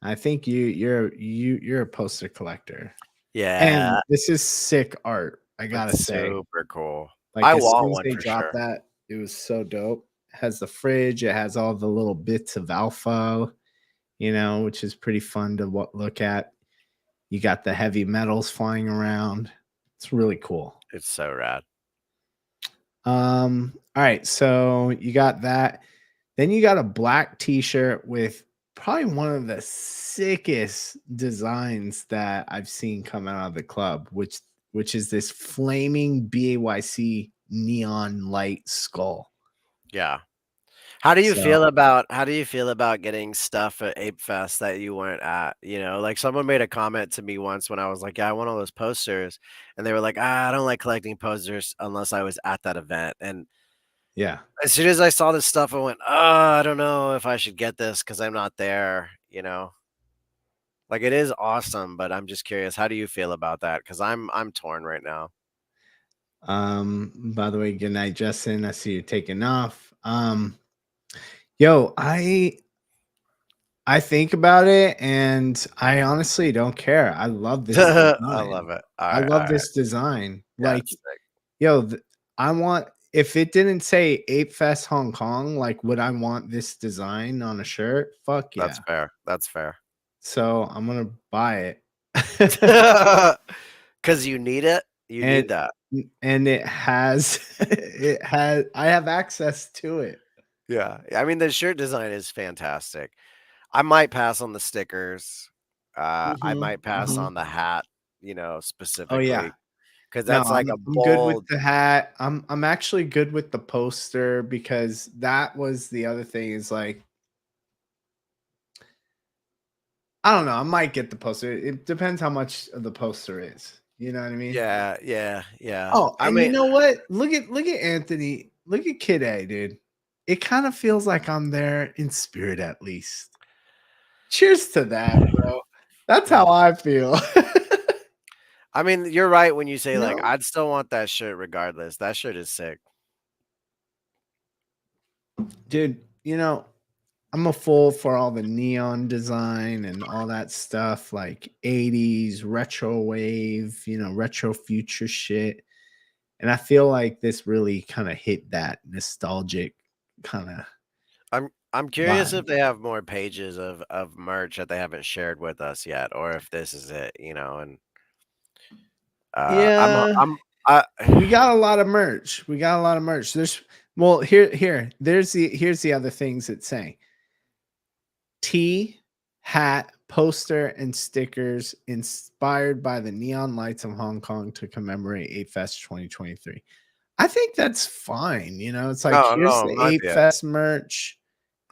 Speaker 2: I think you're a poster collector. And
Speaker 1: Yeah,
Speaker 2: this is sick art, I gotta
Speaker 1: it's
Speaker 2: say.
Speaker 1: super cool.
Speaker 2: Like,
Speaker 1: I
Speaker 2: as soon
Speaker 1: want
Speaker 2: as
Speaker 1: one
Speaker 2: they
Speaker 1: for
Speaker 2: dropped
Speaker 1: sure.
Speaker 2: that, it was so dope. It has the fridge, it has all the little bits of alpha, you know, which is pretty fun to look at. You got the heavy metals flying around. It's really cool.
Speaker 1: It's so rad.
Speaker 2: All right, so you got that. Then you got a black t-shirt with probably one of the sickest designs that I've seen come out of the club, which is this flaming BAYC neon light skull.
Speaker 1: Yeah.
Speaker 2: So
Speaker 1: How do you feel about getting stuff at Apefest that you weren't at? Like someone made a comment to me once when I was like, "Yeah, I want all those posters," and they were like, "I don't like collecting posters unless I was at that event." And
Speaker 2: yeah.
Speaker 1: as soon as I saw this stuff, I went, "Oh, I don't know if I should get this because I'm not there." Like, it is awesome, but I'm just curious, how do you feel about that? Because I'm torn right now.
Speaker 2: By the way, good night, Justin. I see you taking off. Yo, I think about it and I honestly don't care. I love this
Speaker 1: I
Speaker 2: design.
Speaker 1: love it.
Speaker 2: I
Speaker 1: Alright,
Speaker 2: love
Speaker 1: alright.
Speaker 2: this design.
Speaker 1: Yeah,
Speaker 2: Like,
Speaker 1: it's sick.
Speaker 2: yo, I want if it didn't say Ape Fest Hong Kong, like would I want this design on a shirt? Fuck
Speaker 1: That's
Speaker 2: yeah.
Speaker 1: fair. That's fair.
Speaker 2: So I'm gonna buy it.
Speaker 1: 'Cause you need it? You
Speaker 2: and
Speaker 1: need that.
Speaker 2: and it has I have access to it.
Speaker 1: Yeah. I mean, the shirt design is fantastic. I might pass on the stickers. I
Speaker 2: Mhm,
Speaker 1: might pass
Speaker 2: mhm.
Speaker 1: on the hat,
Speaker 2: Oh yeah.
Speaker 1: specifically, because
Speaker 2: No,
Speaker 1: that's like a
Speaker 2: I'm good with
Speaker 1: bold.
Speaker 2: the hat. I'm actually good with the poster because that was the other thing is like I don't know, I might get the poster. It depends how much of the poster is. You know what I mean?
Speaker 1: Yeah, yeah, yeah.
Speaker 2: Oh,
Speaker 1: I
Speaker 2: and you
Speaker 1: mean,
Speaker 2: know what? Look at Anthony. Look at Kid A, dude. It kind of feels like I'm there in spirit at least. Cheers to that, bro. That's how
Speaker 1: mm.
Speaker 2: I feel.
Speaker 1: I mean, you're right when you say,
Speaker 2: You
Speaker 1: like,
Speaker 2: know?
Speaker 1: I'd still want that shirt regardless. That shirt is sick.
Speaker 2: Dude, I'm a fool for all the neon design and all that stuff, like 80s retro wave, retro future shit. And I feel like this really kind of hit that nostalgic kind of
Speaker 1: I'm curious
Speaker 2: vibe.
Speaker 1: if they have more pages of merch that they haven't shared with us yet, or if this is it, and,
Speaker 2: Yeah,
Speaker 1: I
Speaker 2: we got a lot of merch. We got a lot of merch. Well, here's the other things it's saying. Tee, hat, poster, and stickers inspired by the neon lights of Hong Kong to commemorate Ape Fest 2023. I think that's fine. It's like
Speaker 1: no,
Speaker 2: here's
Speaker 1: no,
Speaker 2: the
Speaker 1: not
Speaker 2: Ape
Speaker 1: yet.
Speaker 2: Fest merch,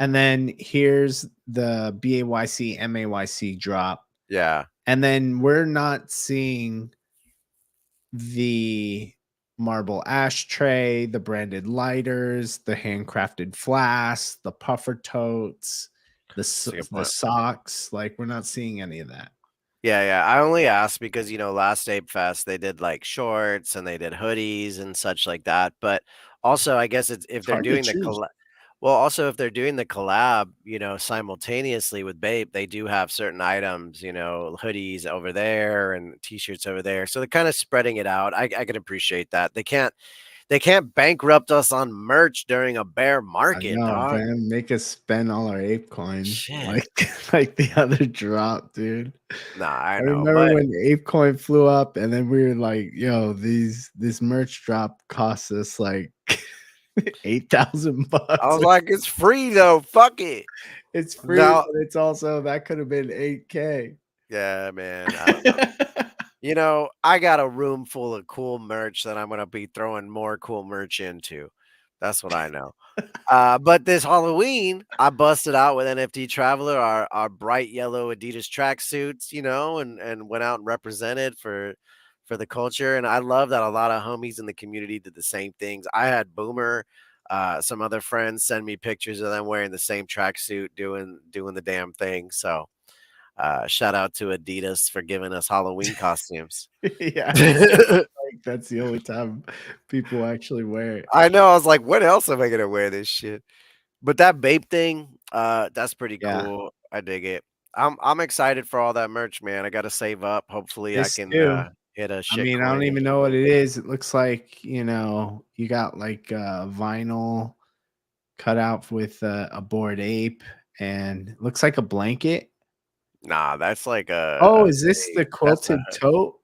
Speaker 2: and then here's the BAYC MAYC drop,
Speaker 1: Yeah.
Speaker 2: and then we're not seeing the marble ashtray, the branded lighters, the handcrafted flasks, the puffer totes,
Speaker 1: That's a good
Speaker 2: the
Speaker 1: point.
Speaker 2: socks. Like we're not seeing any of that.
Speaker 1: Yeah, yeah. I only asked because, last Ape Fest, they did, like, shorts and they did hoodies and such like that, but also, I guess it's if
Speaker 2: It's
Speaker 1: they're
Speaker 2: hard to
Speaker 1: doing the
Speaker 2: choose.
Speaker 1: collab. Well, also, if they're doing the collab, simultaneously with Bape, they do have certain items, hoodies over there and T-shirts over there, so they're kinda spreading it out. I can appreciate that. They can't bankrupt us on merch during a bear
Speaker 2: I
Speaker 1: market,
Speaker 2: know,
Speaker 1: dog.
Speaker 2: man. Make us spend all our ape coin
Speaker 1: Shit.
Speaker 2: like like the other drop, dude.
Speaker 1: Nah, I
Speaker 2: I
Speaker 1: know,
Speaker 2: remember
Speaker 1: but
Speaker 2: when ApeCoin flew up, and then we were like, "Yo, this merch drop costs us like
Speaker 1: I
Speaker 2: $8,000."
Speaker 1: was like, "It's free though, fuck it."
Speaker 2: It's free,
Speaker 1: Now
Speaker 2: but it's also that could have been 8K.
Speaker 1: yeah, man, I don't know. I got a room full of cool merch that I'm gonna be throwing more cool merch into. That's what I know. But this Halloween, I busted out with NFT Traveler, our bright yellow Adidas tracksuits, and went out and represented for the culture. And I love that a lot of homies in the community did the same things. I had Boomer, some other friends send me pictures of them wearing the same tracksuit, doing the damn thing. So shout out to Adidas for giving us Halloween costumes.
Speaker 2: Yeah, like, that's the only time people actually wear it.
Speaker 1: I know. I was like, when else am I gonna wear this shit? But that Bape thing, that's pretty
Speaker 2: Yeah,
Speaker 1: cool. I dig it. I'm excited for all that merch, man. I gotta save up. Hopefully, I
Speaker 2: this
Speaker 1: can
Speaker 2: too.
Speaker 1: hit a
Speaker 2: I
Speaker 1: shit
Speaker 2: mean, I don't
Speaker 1: coin
Speaker 2: even
Speaker 1: into
Speaker 2: know
Speaker 1: the
Speaker 2: what
Speaker 1: moon.
Speaker 2: it is. It looks like, you got like vinyl cut out with a bored ape, and it looks like a blanket.
Speaker 1: Nah, that's like
Speaker 2: Oh,
Speaker 1: a
Speaker 2: is this
Speaker 1: hoodie.
Speaker 2: the
Speaker 1: That's the
Speaker 2: quilted tote?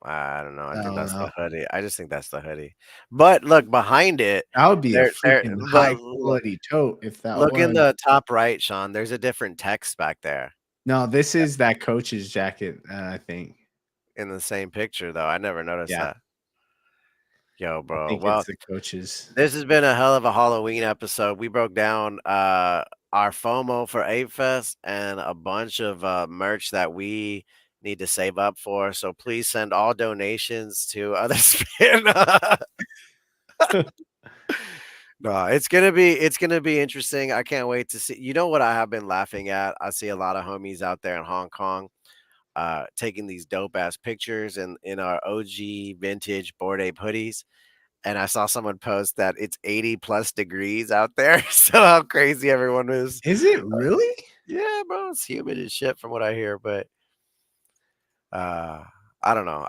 Speaker 1: I don't know. I
Speaker 2: I
Speaker 1: think
Speaker 2: don't
Speaker 1: that's the
Speaker 2: know.
Speaker 1: hoodie. I just think that's the hoodie. But look behind it.
Speaker 2: That would be a
Speaker 1: There.
Speaker 2: freaking
Speaker 1: But
Speaker 2: high quality tote if that
Speaker 1: look in
Speaker 2: was.
Speaker 1: the top right, Sean. There's a different text back there
Speaker 2: No, this is that coach's jacket, I think.
Speaker 1: in the same picture, though. I never noticed
Speaker 2: Yeah,
Speaker 1: that. Yo,
Speaker 2: I
Speaker 1: bro.
Speaker 2: think it's
Speaker 1: Well,
Speaker 2: the coach's.
Speaker 1: this has been a hell of a Halloween episode. We broke down our FOMO for Apefest and a bunch of merch that we need to save up for. So please send all donations to Otherspace. it's gonna be interesting. I can't wait to see. You know what I have been laughing at? I see a lot of homies out there in Hong Kong, taking these dope ass pictures in our OG vintage Bored Ape hoodies. And I saw someone post that it's 80 plus degrees out there. So how crazy everyone is.
Speaker 2: Is it really?
Speaker 1: Yeah, bro, it's humid as shit from what I hear. But uh, I don't know.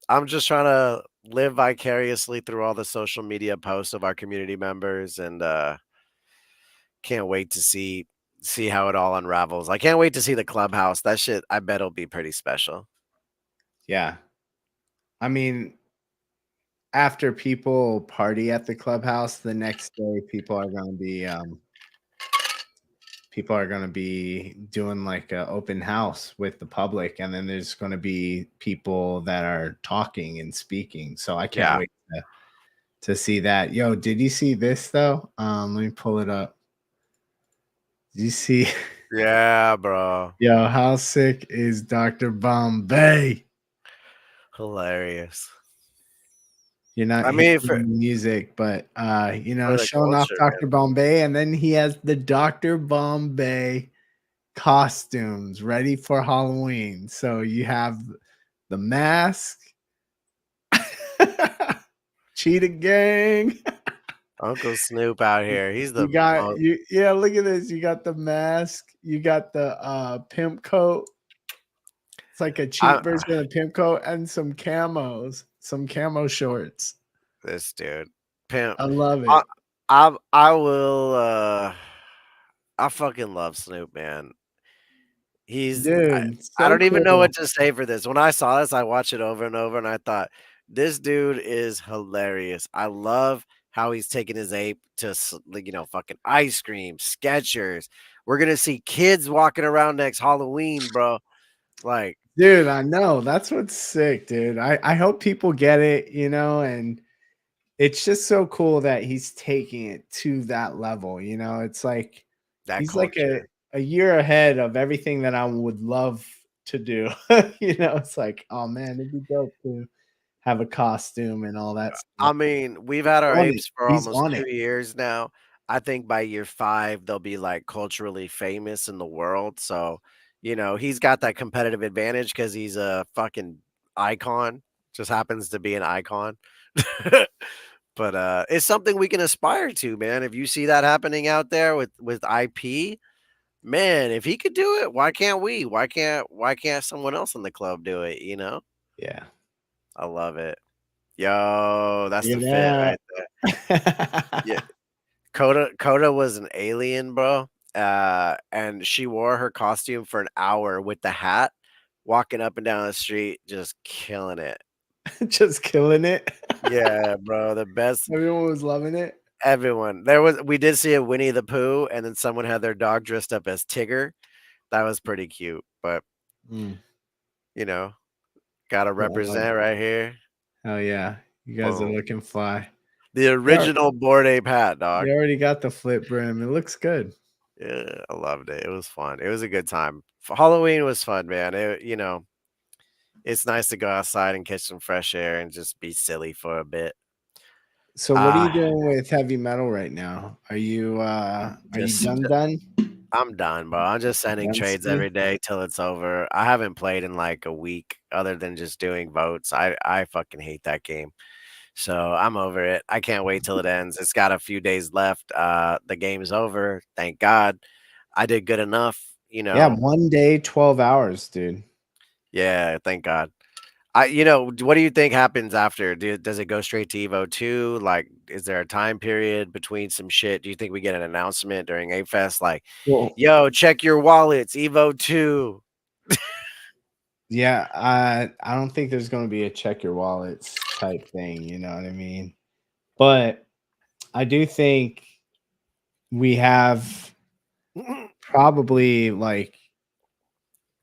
Speaker 1: I'm just trying to live vicariously through all the social media posts of our community members, and can't wait to see how it all unravels. I can't wait to see the clubhouse. That shit, I bet it'll be pretty special.
Speaker 2: Yeah. I mean, after people party at the clubhouse, the next day people are going to be doing like an open house with the public, and then there's going to be people that are talking and speaking. So I can't
Speaker 1: Yeah.
Speaker 2: wait to see that. Yo, did you see this though? Let me pull it up. Did you see?
Speaker 1: Yeah, bro.
Speaker 2: Yo, how sick is Dr. Bombay?
Speaker 1: Hilarious.
Speaker 2: You're not
Speaker 1: I mean,
Speaker 2: hearing the music, but
Speaker 1: for the
Speaker 2: showing off
Speaker 1: culture,
Speaker 2: Dr. Bombay, and then he has the Dr. Bombay costumes ready for Halloween. So you have the mask, Cheetah Gang.
Speaker 1: Uncle Snoop out here. He's the
Speaker 2: You got
Speaker 1: most.
Speaker 2: you yeah, look at this. You got the mask, you got the pimp coat. It's like a
Speaker 1: I
Speaker 2: cheap version of the pimp coat and some camos, some camo shorts.
Speaker 1: this dude, pimp.
Speaker 2: I love
Speaker 1: I
Speaker 2: it.
Speaker 1: I will. I fucking love Snoop, man.
Speaker 2: Dude,
Speaker 1: I
Speaker 2: so
Speaker 1: don't even know
Speaker 2: cool.
Speaker 1: what to say for this. When I saw this, I watched it over and over, and I thought, this dude is hilarious. I love how he's taking his ape to, like, fucking ice cream, Skechers. We're gonna see kids walking around next Halloween, bro. Like,
Speaker 2: Dude, I know. That's what's sick, dude. I hope people get it, and it's just so cool that he's taking it to that level, It's like
Speaker 1: that
Speaker 2: he's like a
Speaker 1: culture.
Speaker 2: a year ahead of everything that I would love to do. It's like, oh man, it'd be dope to have a costume and all that stuff.
Speaker 1: I mean, we've had our
Speaker 2: On it.
Speaker 1: apes for
Speaker 2: He's
Speaker 1: almost
Speaker 2: on it.
Speaker 1: 2 years now. I think by year 5, they'll be, like, culturally famous in the world, so, he's got that competitive advantage because he's a fucking icon, just happens to be an icon. But, it's something we can aspire to, man. If you see that happening out there with IP, man, if he could do it, why can't we? Why can't someone else in the club do it, you know?
Speaker 2: Yeah.
Speaker 1: I love it. Yo, that's the
Speaker 2: Look
Speaker 1: fit
Speaker 2: at
Speaker 1: right there. Yeah,
Speaker 2: that.
Speaker 1: Coda was an alien, bro, and she wore her costume for an hour with the hat, walking up and down the street, just killing it.
Speaker 2: Just killing it.
Speaker 1: Yeah, bro, the best.
Speaker 2: Everyone was loving it.
Speaker 1: Everyone. We did see a Winnie the Pooh, and then someone had their dog dressed up as Tigger. That was pretty cute, but,
Speaker 2: Mm.
Speaker 1: you know, gotta
Speaker 2: I love
Speaker 1: represent right here.
Speaker 2: Hell yeah. You guys are
Speaker 1: Boom.
Speaker 2: looking fly.
Speaker 1: The
Speaker 2: Yeah,
Speaker 1: original Bored Ape hat, dog.
Speaker 2: you already got the flip brim. It looks good.
Speaker 1: Yeah, I loved it. It was fun. It was a good time. Halloween was fun, man. It's nice to go outside and catch some fresh air and just be silly for a bit.
Speaker 2: So what are you
Speaker 1: Ah,
Speaker 2: doing with heavy metal right now? Are you
Speaker 1: just
Speaker 2: done?
Speaker 1: I'm done, bro. I'm just sending
Speaker 2: Done
Speaker 1: trades
Speaker 2: ski?
Speaker 1: every day till it's over. I haven't played in like a week other than just doing votes. I fucking hate that game. So I'm over it. I can't wait till it ends. It's got a few days left. The game's over. Thank God. I did good enough,
Speaker 2: Yeah, 1 day, 12 hours, dude.
Speaker 1: Yeah, thank God. What do you think happens after? Does it go straight to Evo 2? Like, is there a time period between some shit? Do you think we get an announcement during Apefest like,
Speaker 2: Well,
Speaker 1: yo, check your wallets, Evo 2?
Speaker 2: yeah, I don't think there's gonna be a check your wallets type thing, you know what I mean? But I do think we have probably like,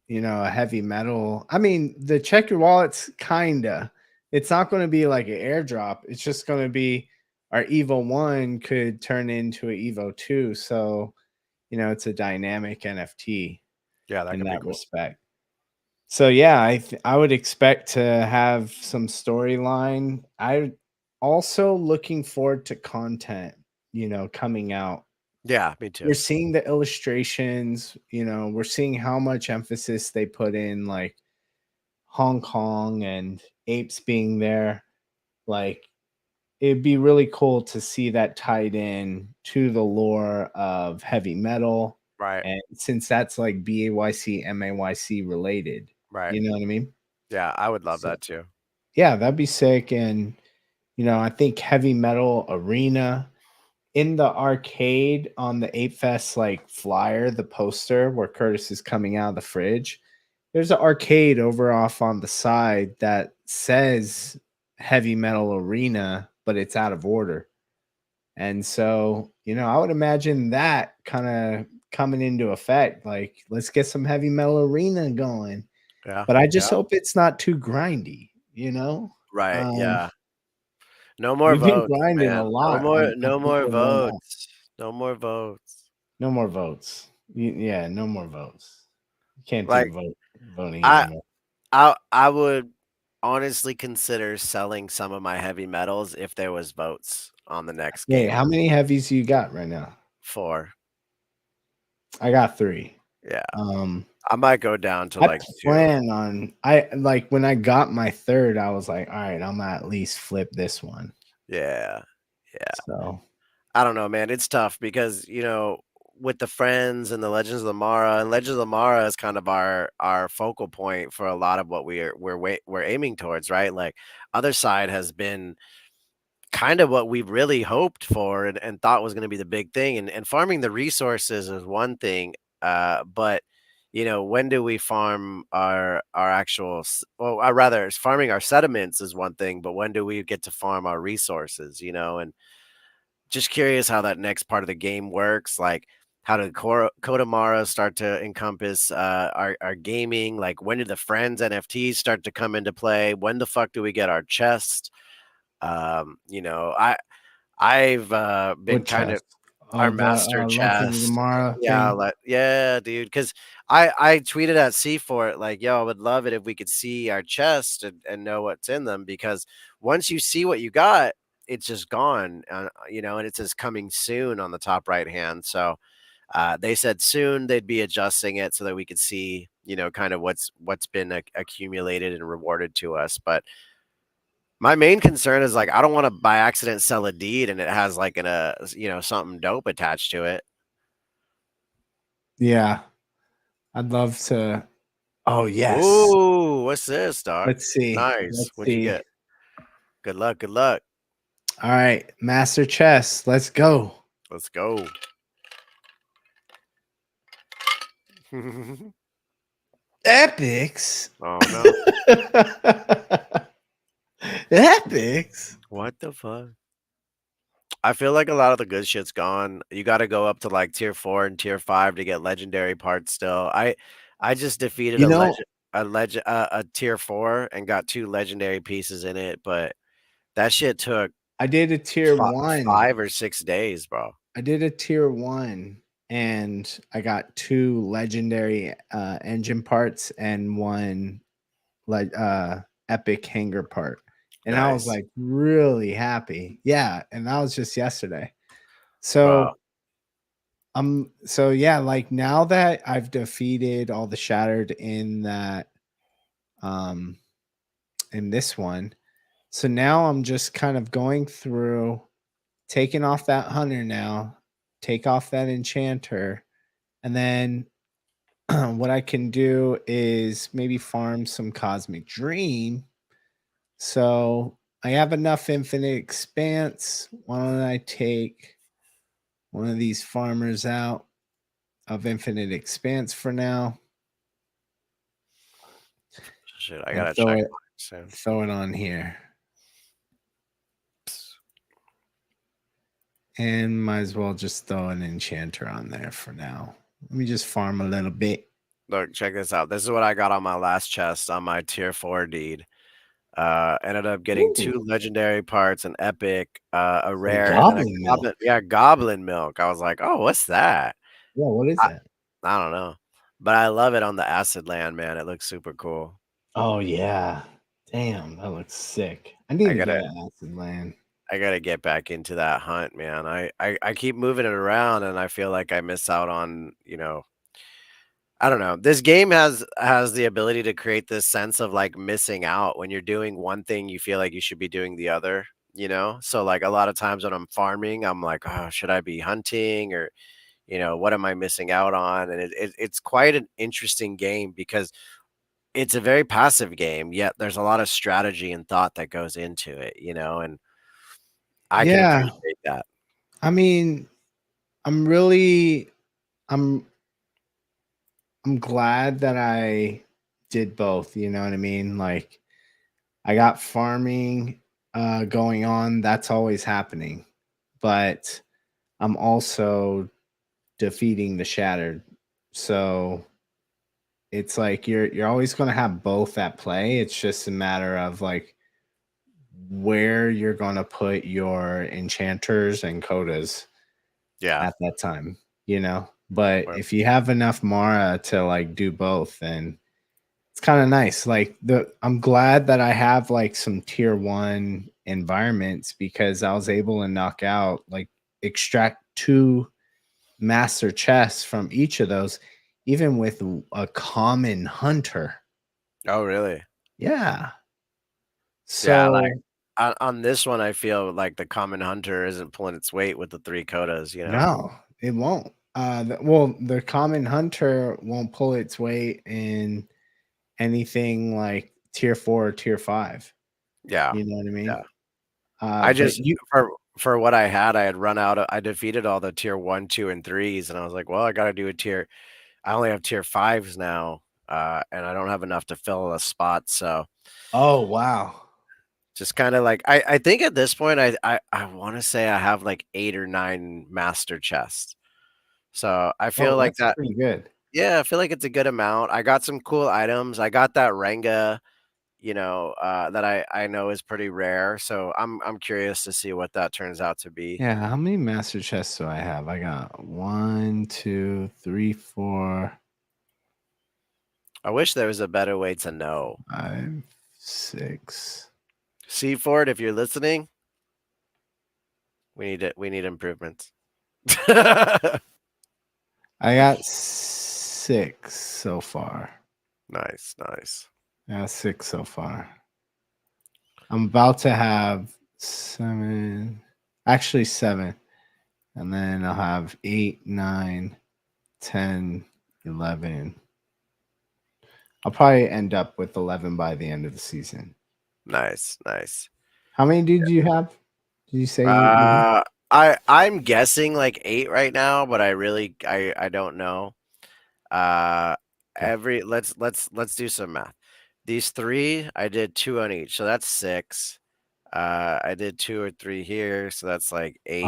Speaker 2: a heavy metal. I mean, the check your wallets kinda. It's not gonna be like an airdrop. It's just gonna be our Evo 1 could turn into an Evo 2. So, it's a dynamic NFT
Speaker 1: Yeah, that
Speaker 2: in
Speaker 1: could be
Speaker 2: that
Speaker 1: cool.
Speaker 2: respect. So yeah, I would expect to have some storyline. I also looking forward to content. coming out.
Speaker 1: Yeah, me
Speaker 2: We're
Speaker 1: too.
Speaker 2: seeing the illustrations, we're seeing how much emphasis they put in, like Hong Kong and apes being there. Like, it'd be really cool to see that tied in to the lore of heavy metal.
Speaker 1: Right,
Speaker 2: And since that's like BAYC, MAYC related,
Speaker 1: right.
Speaker 2: you know what I mean?
Speaker 1: Yeah, I would love
Speaker 2: So,
Speaker 1: that too.
Speaker 2: yeah, that'd be sick. And, I think heavy metal arena in the arcade on the Ape Fest like flyer, the poster where Curtis is coming out of the fridge, there's an arcade over off on the side that says heavy metal arena, but it's out of order. And so, I would imagine that kind of coming into effect. Like, let's get some heavy metal arena going.
Speaker 1: Yeah,
Speaker 2: But I just
Speaker 1: yeah.
Speaker 2: hope it's not too grindy.
Speaker 1: Right,
Speaker 2: Um,
Speaker 1: yeah. No more
Speaker 2: we've been
Speaker 1: votes,
Speaker 2: grinding a
Speaker 1: man. No
Speaker 2: lot
Speaker 1: more
Speaker 2: on
Speaker 1: no more
Speaker 2: people going off.
Speaker 1: votes. No more votes.
Speaker 2: No more votes. Yeah, no more votes. You can't do
Speaker 1: Like,
Speaker 2: voting
Speaker 1: I
Speaker 2: anymore.
Speaker 1: I would honestly consider selling some of my heavy metals if there was votes on the next
Speaker 2: Wait,
Speaker 1: game.
Speaker 2: how many heavies you got right now?
Speaker 1: 4.
Speaker 2: I got 3.
Speaker 1: Yeah.
Speaker 2: Um,
Speaker 1: I might go down to,
Speaker 2: I
Speaker 1: like, 2.
Speaker 2: plan on I like when I got my 3rd, I was like, all right, I'm gonna at least flip this one.
Speaker 1: Yeah. Yeah.
Speaker 2: So
Speaker 1: I don't know, man. It's tough because, with the Friends and the Legends of the Mara, and Legends of the Mara is kind of our focal point for a lot of what we're aiming towards, right? Like, Otherside has been kind of what we really hoped for and thought was going to be the big thing. And farming the resources is one thing, but when do we farm our actual? Well, rather, farming our sediments is one thing, but when do we get to farm our resources? And just curious how that next part of the game works. Like, how did Kodamara start to encompass our gaming? Like, when did the Friends NFTs start to come into play? When the fuck do we get our chest? You know, I've been
Speaker 2: what
Speaker 1: kind of
Speaker 2: chest?
Speaker 1: our
Speaker 2: Oh, the
Speaker 1: master
Speaker 2: Legends of
Speaker 1: chest.
Speaker 2: Tomorrow
Speaker 1: Yeah,
Speaker 2: thing.
Speaker 1: like yeah, dude. Because I tweeted at C for it, like, yo, I would love it if we could see our chest and know what's in them, because once you see what you got, it's just gone. And it says coming soon on the top right hand. So they said soon they'd be adjusting it so that we could see, kind of what's been accumulated and rewarded to us. But my main concern is, like, I don't wanna by accident sell a deed and it has, like, something dope attached to it.
Speaker 2: Yeah, I'd love to. Oh, yes.
Speaker 1: Ooh, what's this, dog?
Speaker 2: Let's see.
Speaker 1: Nice.
Speaker 2: Let's
Speaker 1: What'd you
Speaker 2: see.
Speaker 1: get? Good luck, good luck.
Speaker 2: All right, Master Chess. Let's go.
Speaker 1: Let's go.
Speaker 2: Epics.
Speaker 1: Oh, no.
Speaker 2: Epics.
Speaker 1: What the fuck? I feel like a lot of the good shit's gone. You gotta go up to, like, tier 4 and tier 5 to get legendary parts still. I just defeated
Speaker 2: You know,
Speaker 1: a tier 4 and got 2 legendary pieces in it, but that shit took
Speaker 2: I did a tier
Speaker 1: fi
Speaker 2: 1.
Speaker 1: 5 or 6 days, bro.
Speaker 2: I did a tier 1 and I got 2 legendary engine parts and 1 like epic hanger part. And I was
Speaker 1: Nice.
Speaker 2: like really happy. Yeah, and that was just yesterday.
Speaker 1: Wow.
Speaker 2: So so yeah, like now that I've defeated all the shattered in that um in this one, so now I'm just kind of going through, taking off that hunter now, take off that enchanter, and then what I can do is maybe farm some cosmic dream. So I have enough infinite expanse. Why don't I take one of these farmers out of infinite expanse for now
Speaker 1: Shit, I
Speaker 2: and
Speaker 1: gotta check mine soon.
Speaker 2: throw it on here. And might as well just throw an enchanter on there for now. Let me just farm a little bit.
Speaker 1: Look, check this out. This is what I got on my last chest on my tier 4 deed. Ended up getting 2
Speaker 2: Ooh,
Speaker 1: legendary parts, an epic, a
Speaker 2: some
Speaker 1: rare, and then a
Speaker 2: goblin milk.
Speaker 1: goblin, yeah, goblin milk. I was like, "Oh, what's that?"
Speaker 2: Yeah, what is
Speaker 1: I
Speaker 2: that?
Speaker 1: I don't know, but I love it on the acid land, man. It looks super cool.
Speaker 2: Oh yeah. Damn, that looks sick. I need
Speaker 1: I
Speaker 2: to get
Speaker 1: gotta
Speaker 2: an acid land.
Speaker 1: I gotta get back into that hunt, man. I keep moving it around, and I feel like I miss out on, I don't know. This game has the ability to create this sense of like missing out when you're doing one thing, you feel like you should be doing the other, you know? So like a lot of times when I'm farming, I'm like, oh, should I be hunting or, what am I missing out on? And it's quite an interesting game because it's a very passive game, yet there's a lot of strategy and thought that goes into it, and I can
Speaker 2: Yeah.
Speaker 1: appreciate that.
Speaker 2: I mean, I'm really I'm I'm glad that I did both, you know what I mean? Like I got farming going on, that's always happening. But I'm also defeating the shattered. So it's like you're always going to have both at play. It's just a matter of like where you're going to put your enchanters and codas
Speaker 1: Yeah.
Speaker 2: at that time, you know. But
Speaker 1: Well,
Speaker 2: if you have enough Mara to like do both, then it's kind of nice. Like I'm glad that I have like some tier 1 environments because I was able to knock out like extract 2 master chests from each of those, even with a common hunter.
Speaker 1: oh, really?
Speaker 2: Yeah.
Speaker 1: Yeah, like
Speaker 2: So
Speaker 1: on this one, I feel like the common hunter isn't pulling its weight with the 3 codas.
Speaker 2: no, it won't. Well, the common hunter won't pull its weight in anything like tier 4 or tier 5.
Speaker 1: Yeah,
Speaker 2: You know what I mean?
Speaker 1: yeah. I
Speaker 2: But
Speaker 1: just
Speaker 2: you
Speaker 1: for what I had, I had run out of I defeated all the tier 1, 2, and 3s, and I was like, "Well, I gotta do a tier." I only have tier 5s now, and I don't have enough to fill a spot, so
Speaker 2: Oh, wow.
Speaker 1: just kinda like I think at this point, I wanna say I have, like, 8 or 9 master chests. So, I feel
Speaker 2: Oh,
Speaker 1: like
Speaker 2: that's
Speaker 1: that.
Speaker 2: pretty good.
Speaker 1: Yeah, I feel like it's a good amount. I got some cool items. I got that Renga, that I know is pretty rare, so I'm curious to see what that turns out to be.
Speaker 2: Yeah, how many master chests do I have? I got one, two, three, four,
Speaker 1: I wish there was a better way to know.
Speaker 2: five, six.
Speaker 1: Seaford, if you're listening, we need improvements.
Speaker 2: I got six so far.
Speaker 1: Nice, nice.
Speaker 2: I got six so far. I'm about to have seven, actually seven. And then I'll have 8, 9, 10, 11. I'll probably end up with 11 by the end of the season.
Speaker 1: Nice, nice.
Speaker 2: How many did you have? Did you say you
Speaker 1: Uh, I'm guessing like 8 right now, but I don't know. Uh,
Speaker 2: okay.
Speaker 1: every let's do some math. These 3, I did 2 on each, so that's 6. I did 2 or 3 here, so that's like 8.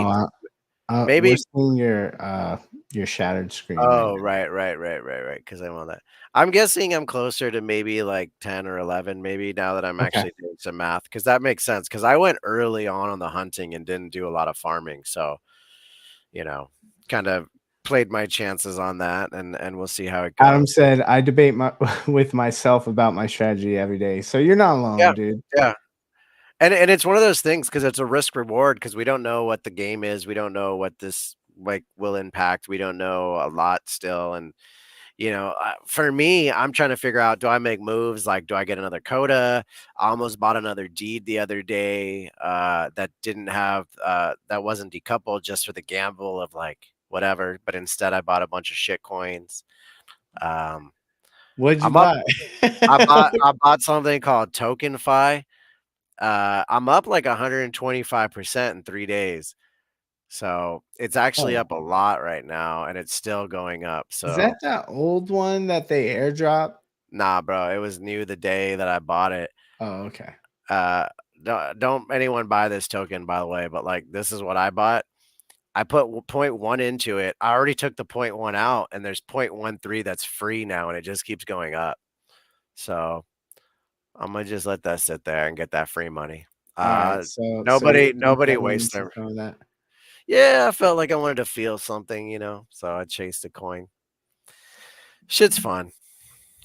Speaker 2: Oh, we're
Speaker 1: Maybe.
Speaker 2: seeing your shattered screen right
Speaker 1: Oh,
Speaker 2: now.
Speaker 1: right. Because I'm on that. I'm guessing I'm closer to maybe like 10 or 11, maybe now that I'm
Speaker 2: Okay.
Speaker 1: actually doing some math, because that makes sense. Because I went early on the hunting and didn't do a lot of farming, so you know, kind of played my chances on that, and we'll see how it
Speaker 2: Adam
Speaker 1: goes.
Speaker 2: said, I debate with myself about my strategy every day. So you're not alone,
Speaker 1: Yeah,
Speaker 2: dude.
Speaker 1: yeah. And it's one of those things because it's a risk reward because we don't know what the game is. We don't know what this like will impact. We don't know a lot still. And for me, I'm trying to figure out, do I make moves? Like, do I get another coda? I almost bought another deed the other day that didn't have that wasn't decoupled just for the gamble of like whatever. But instead, I bought a bunch of shit coins. Um,
Speaker 2: What'd you
Speaker 1: I'm up.
Speaker 2: buy?
Speaker 1: I bought something called TokenFi. I'm up like 125% in 3 days. So it's actually
Speaker 2: Oh,
Speaker 1: up a lot right now, and it's still going up.
Speaker 2: is
Speaker 1: So
Speaker 2: that old one that they airdrop?
Speaker 1: nah, bro, it was new the day that I bought it.
Speaker 2: Oh, okay.
Speaker 1: Uh, don't anyone buy this token, by the way, but like this is what I bought. I put point one into it. I already took the point one out, and there's 0.13 that's free now, and it just keeps going up. So I'm gonna just let that sit there and get that free money.
Speaker 2: All right.
Speaker 1: Uh,
Speaker 2: So you're
Speaker 1: nobody
Speaker 2: getting
Speaker 1: wastes
Speaker 2: into
Speaker 1: their.
Speaker 2: some of that.
Speaker 1: Yeah, I felt like I wanted to feel something, so I chased a coin. Shit's fun.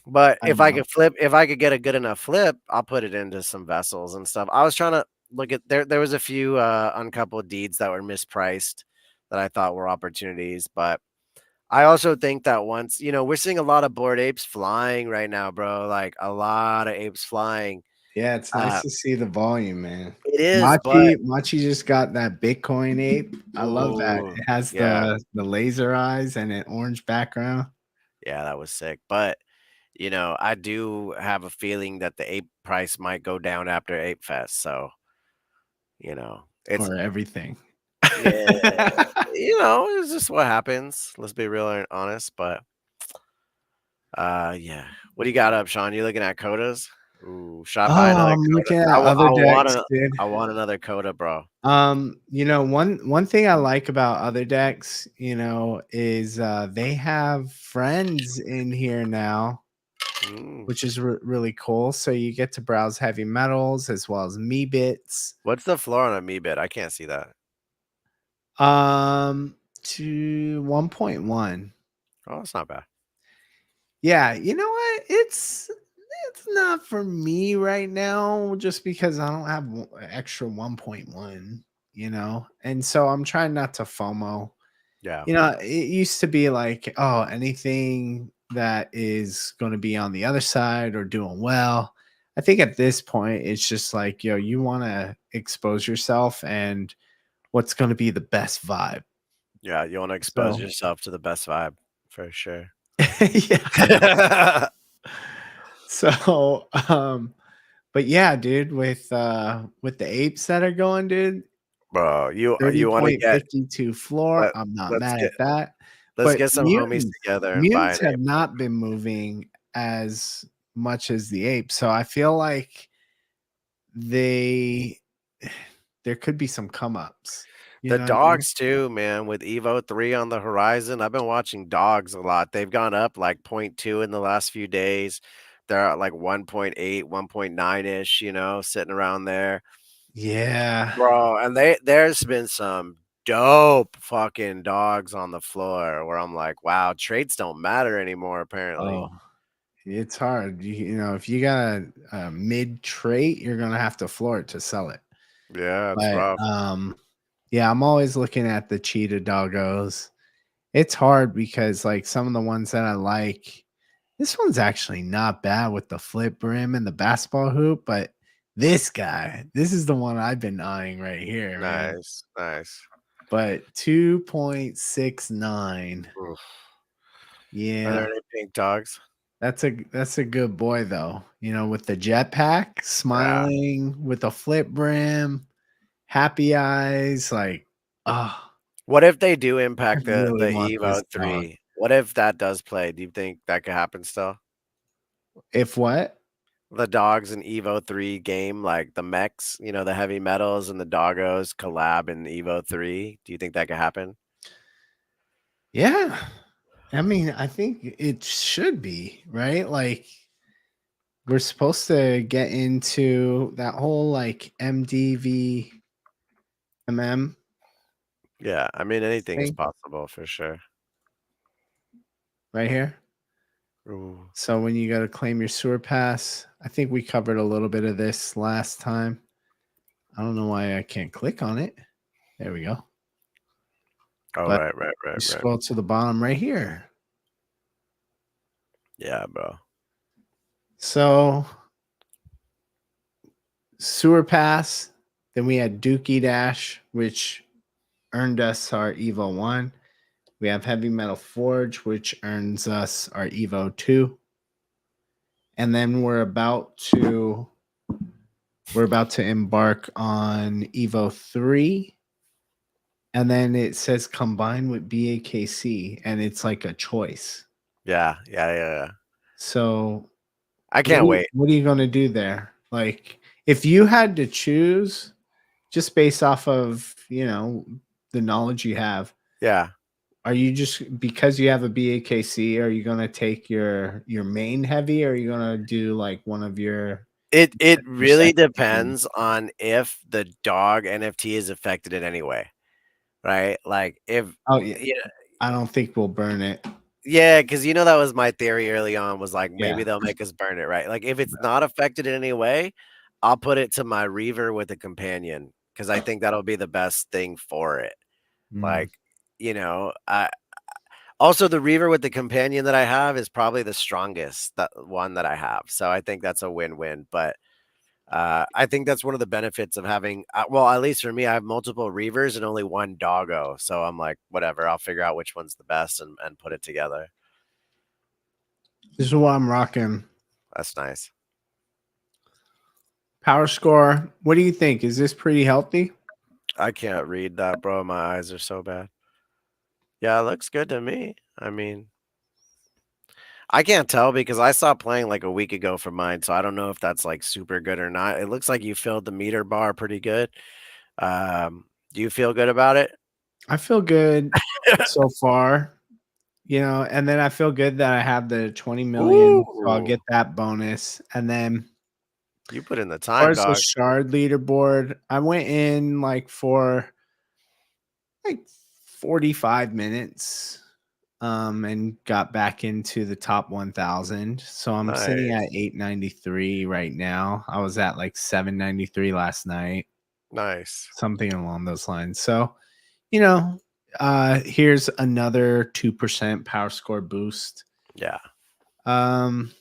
Speaker 1: But
Speaker 2: I know.
Speaker 1: if I could get a good enough flip, I'll put it into some vessels and stuff. I was trying to look at there was a few uncoupled deeds that were mispriced that I thought were opportunities, but I also think that once, we're seeing a lot of bored apes flying right now, bro. Like a lot of apes flying.
Speaker 2: Yeah, it's nice
Speaker 1: Uh
Speaker 2: to see the volume, man.
Speaker 1: it is, but
Speaker 2: Machi just got that Bitcoin ape. I love that.
Speaker 1: ooh,
Speaker 2: It has
Speaker 1: yeah,
Speaker 2: the laser eyes and an orange background.
Speaker 1: yeah, that was sick. But I do have a feeling that the ape price might go down after Ape Fest. So, it's
Speaker 2: Or everything.
Speaker 1: yeah, it's just what happens. Let's be real and honest. But yeah. What do you got up, Sean? You looking at Codas? Ooh, should I buy
Speaker 2: Oh,
Speaker 1: another
Speaker 2: I'm
Speaker 1: Coda?
Speaker 2: looking at
Speaker 1: I, wa-
Speaker 2: other
Speaker 1: I want
Speaker 2: decks,
Speaker 1: a,
Speaker 2: dude.
Speaker 1: I want another Coda, bro.
Speaker 2: One thing I like about other decks, is they have friends in here now,
Speaker 1: Mm.
Speaker 2: which is really cool. So you get to browse heavy metals as well as me bits.
Speaker 1: What's the floor on a me bit? I can't see that.
Speaker 2: To 1.1.
Speaker 1: Oh, it's not bad.
Speaker 2: Yeah, you know what? It's not for me right now just because I don't have extra 1.1, And so I'm trying not to FOMO.
Speaker 1: Yeah.
Speaker 2: It used to be like, oh, anything that is going to be on the other side or doing well. I think at this point it's just like, you want to expose yourself and what's going to be the best vibe.
Speaker 1: Yeah. You want to expose
Speaker 2: So,
Speaker 1: yourself to the best vibe for sure.
Speaker 2: yeah. So, but yeah, dude, with the apes that are going, dude,
Speaker 1: Bro, you want to get
Speaker 2: 30.52 floor.
Speaker 1: let,
Speaker 2: I'm not
Speaker 1: let's
Speaker 2: mad
Speaker 1: get
Speaker 2: at that.
Speaker 1: let's
Speaker 2: But
Speaker 1: get some homies together and buy
Speaker 2: mutants
Speaker 1: an
Speaker 2: have
Speaker 1: ape.
Speaker 2: not been moving as much as the apes. So I feel like they there could be some come ups. You
Speaker 1: The
Speaker 2: know what I mean?
Speaker 1: dogs too, man, with Evo 3 on the horizon. I've been watching dogs a lot. They've gone up like point 0.2 in the last few days. They're at like 1.8, 1.9-ish, sitting around there.
Speaker 2: Yeah.
Speaker 1: Bro, and there's been some dope fucking dogs on the floor where I'm like, wow, traits don't matter anymore, apparently.
Speaker 2: Oh, it's hard. If you got a mid trait, you're gonna have to floor it to sell it.
Speaker 1: Yeah, it's
Speaker 2: But
Speaker 1: rough.
Speaker 2: yeah, I'm always looking at the cheetah doggos. It's hard because like some of the ones that I like, this one's actually not bad with the flip brim and the basketball hoop, but this is the one I've been eyeing right here, man.
Speaker 1: Nice, nice.
Speaker 2: But 2.69.
Speaker 1: Oof. Are there
Speaker 2: Yeah.
Speaker 1: any pink dogs?
Speaker 2: That's a good boy though. With the jetpack,
Speaker 1: Yeah.
Speaker 2: smiling with a flip brim, happy eyes, like, oh,
Speaker 1: What if they do
Speaker 2: I
Speaker 1: impact the
Speaker 2: really want
Speaker 1: Evo
Speaker 2: this dog.
Speaker 1: 3? What if that does play? Do you think that could happen still?
Speaker 2: If what?
Speaker 1: The dogs in Evo 3 game, like the mechs, the heavy metals and the doggos collab in Evo 3. Do you think that could happen?
Speaker 2: Yeah. I mean, I think it should be, right? Like we're supposed to get into that whole like MDV
Speaker 1: Yeah, I mean anything is
Speaker 2: thing
Speaker 1: possible for sure.
Speaker 2: right here.
Speaker 1: Ooh.
Speaker 2: So when you go to claim your sewer pass, I think we covered a little bit of this last time. I don't know why I can't click on it. There we go.
Speaker 1: Oh,
Speaker 2: But
Speaker 1: right, right,
Speaker 2: you
Speaker 1: right, right.
Speaker 2: scroll to the bottom right here.
Speaker 1: Yeah, bro.
Speaker 2: So sewer pass. Then we had Dookie Dash, which earned us our Evo 1. We have Heavy Metal Forge, which earns us our Evo 2. And then we're about to embark on Evo 3. And then it says combine with BAKC, and it's like a choice.
Speaker 1: Yeah, yeah, yeah, yeah.
Speaker 2: So
Speaker 1: I
Speaker 2: what
Speaker 1: can't
Speaker 2: are you,
Speaker 1: wait.
Speaker 2: what are you gonna do there? Like if you had to choose just based off of the knowledge you have,
Speaker 1: Yeah.
Speaker 2: are you just because you have a BAKC, are you gonna take your main heavy, or are you gonna do like one of
Speaker 1: It
Speaker 2: your
Speaker 1: really
Speaker 2: secondary?
Speaker 1: depends on if the dog NFT is affected in any way, right? Like if
Speaker 2: Oh yeah,
Speaker 1: yeah,
Speaker 2: I don't think we'll burn it.
Speaker 1: yeah, because that was my theory early on was like
Speaker 2: Yeah.
Speaker 1: maybe they'll make us burn it, right? Like if it's not affected in any way, I'll put it to my Reaver with a companion because I think that'll be the best thing for it.
Speaker 2: Mm.
Speaker 1: Like, you know, I also the Reaver with the companion that I have is probably the strongest that one that I have. So I think that's a win-win. But I think that's one of the benefits of having, well, at least for me, I have multiple Reavers and only one doggo. So I'm like, whatever, I'll figure out which one's the best and put it together.
Speaker 2: This is what I'm rocking.
Speaker 1: That's nice.
Speaker 2: Power score. What do you think? Is this pretty healthy?
Speaker 1: I can't read that, bro. My eyes are so bad. Yeah, it looks good to me. I mean, I can't tell because I stopped playing like a week ago for mine, so I don't know if that's like super good or not. It looks like you filled the meter bar pretty good. Do you feel good about it?
Speaker 2: I feel good so far, and then I feel good that I have the 20 million, so I'll
Speaker 1: Ooh,
Speaker 2: get that bonus. And then
Speaker 1: you put in the
Speaker 2: as far
Speaker 1: time,
Speaker 2: as the
Speaker 1: dog.
Speaker 2: shard leaderboard, I went in like for like 45 minutes and got back into the top 1000. So I'm sitting at
Speaker 1: Nice,
Speaker 2: 893 right now. I was at like 793 last night,
Speaker 1: nice.
Speaker 2: something along those lines. So, you know, here's another 2% power score boost.
Speaker 1: Yeah,
Speaker 2: Um,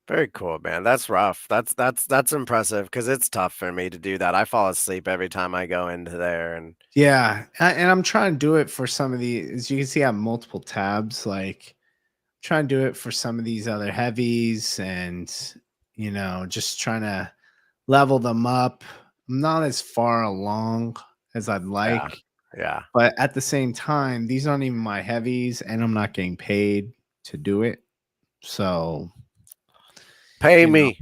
Speaker 1: very cool, man. That's rough. That's impressive because it's tough for me to do that. I fall asleep every time I go into there, and
Speaker 2: yeah, and I'm trying to do it for some of the, as you can see, I have multiple tabs. Like, trying to do it for some of these other heavies, and just trying to level them up. I'm not as far along as I'd
Speaker 1: yeah,
Speaker 2: like,
Speaker 1: yeah.
Speaker 2: but at the same time, these aren't even my heavies, and I'm not getting paid to do it. So,
Speaker 1: Pay
Speaker 2: you know,
Speaker 1: me.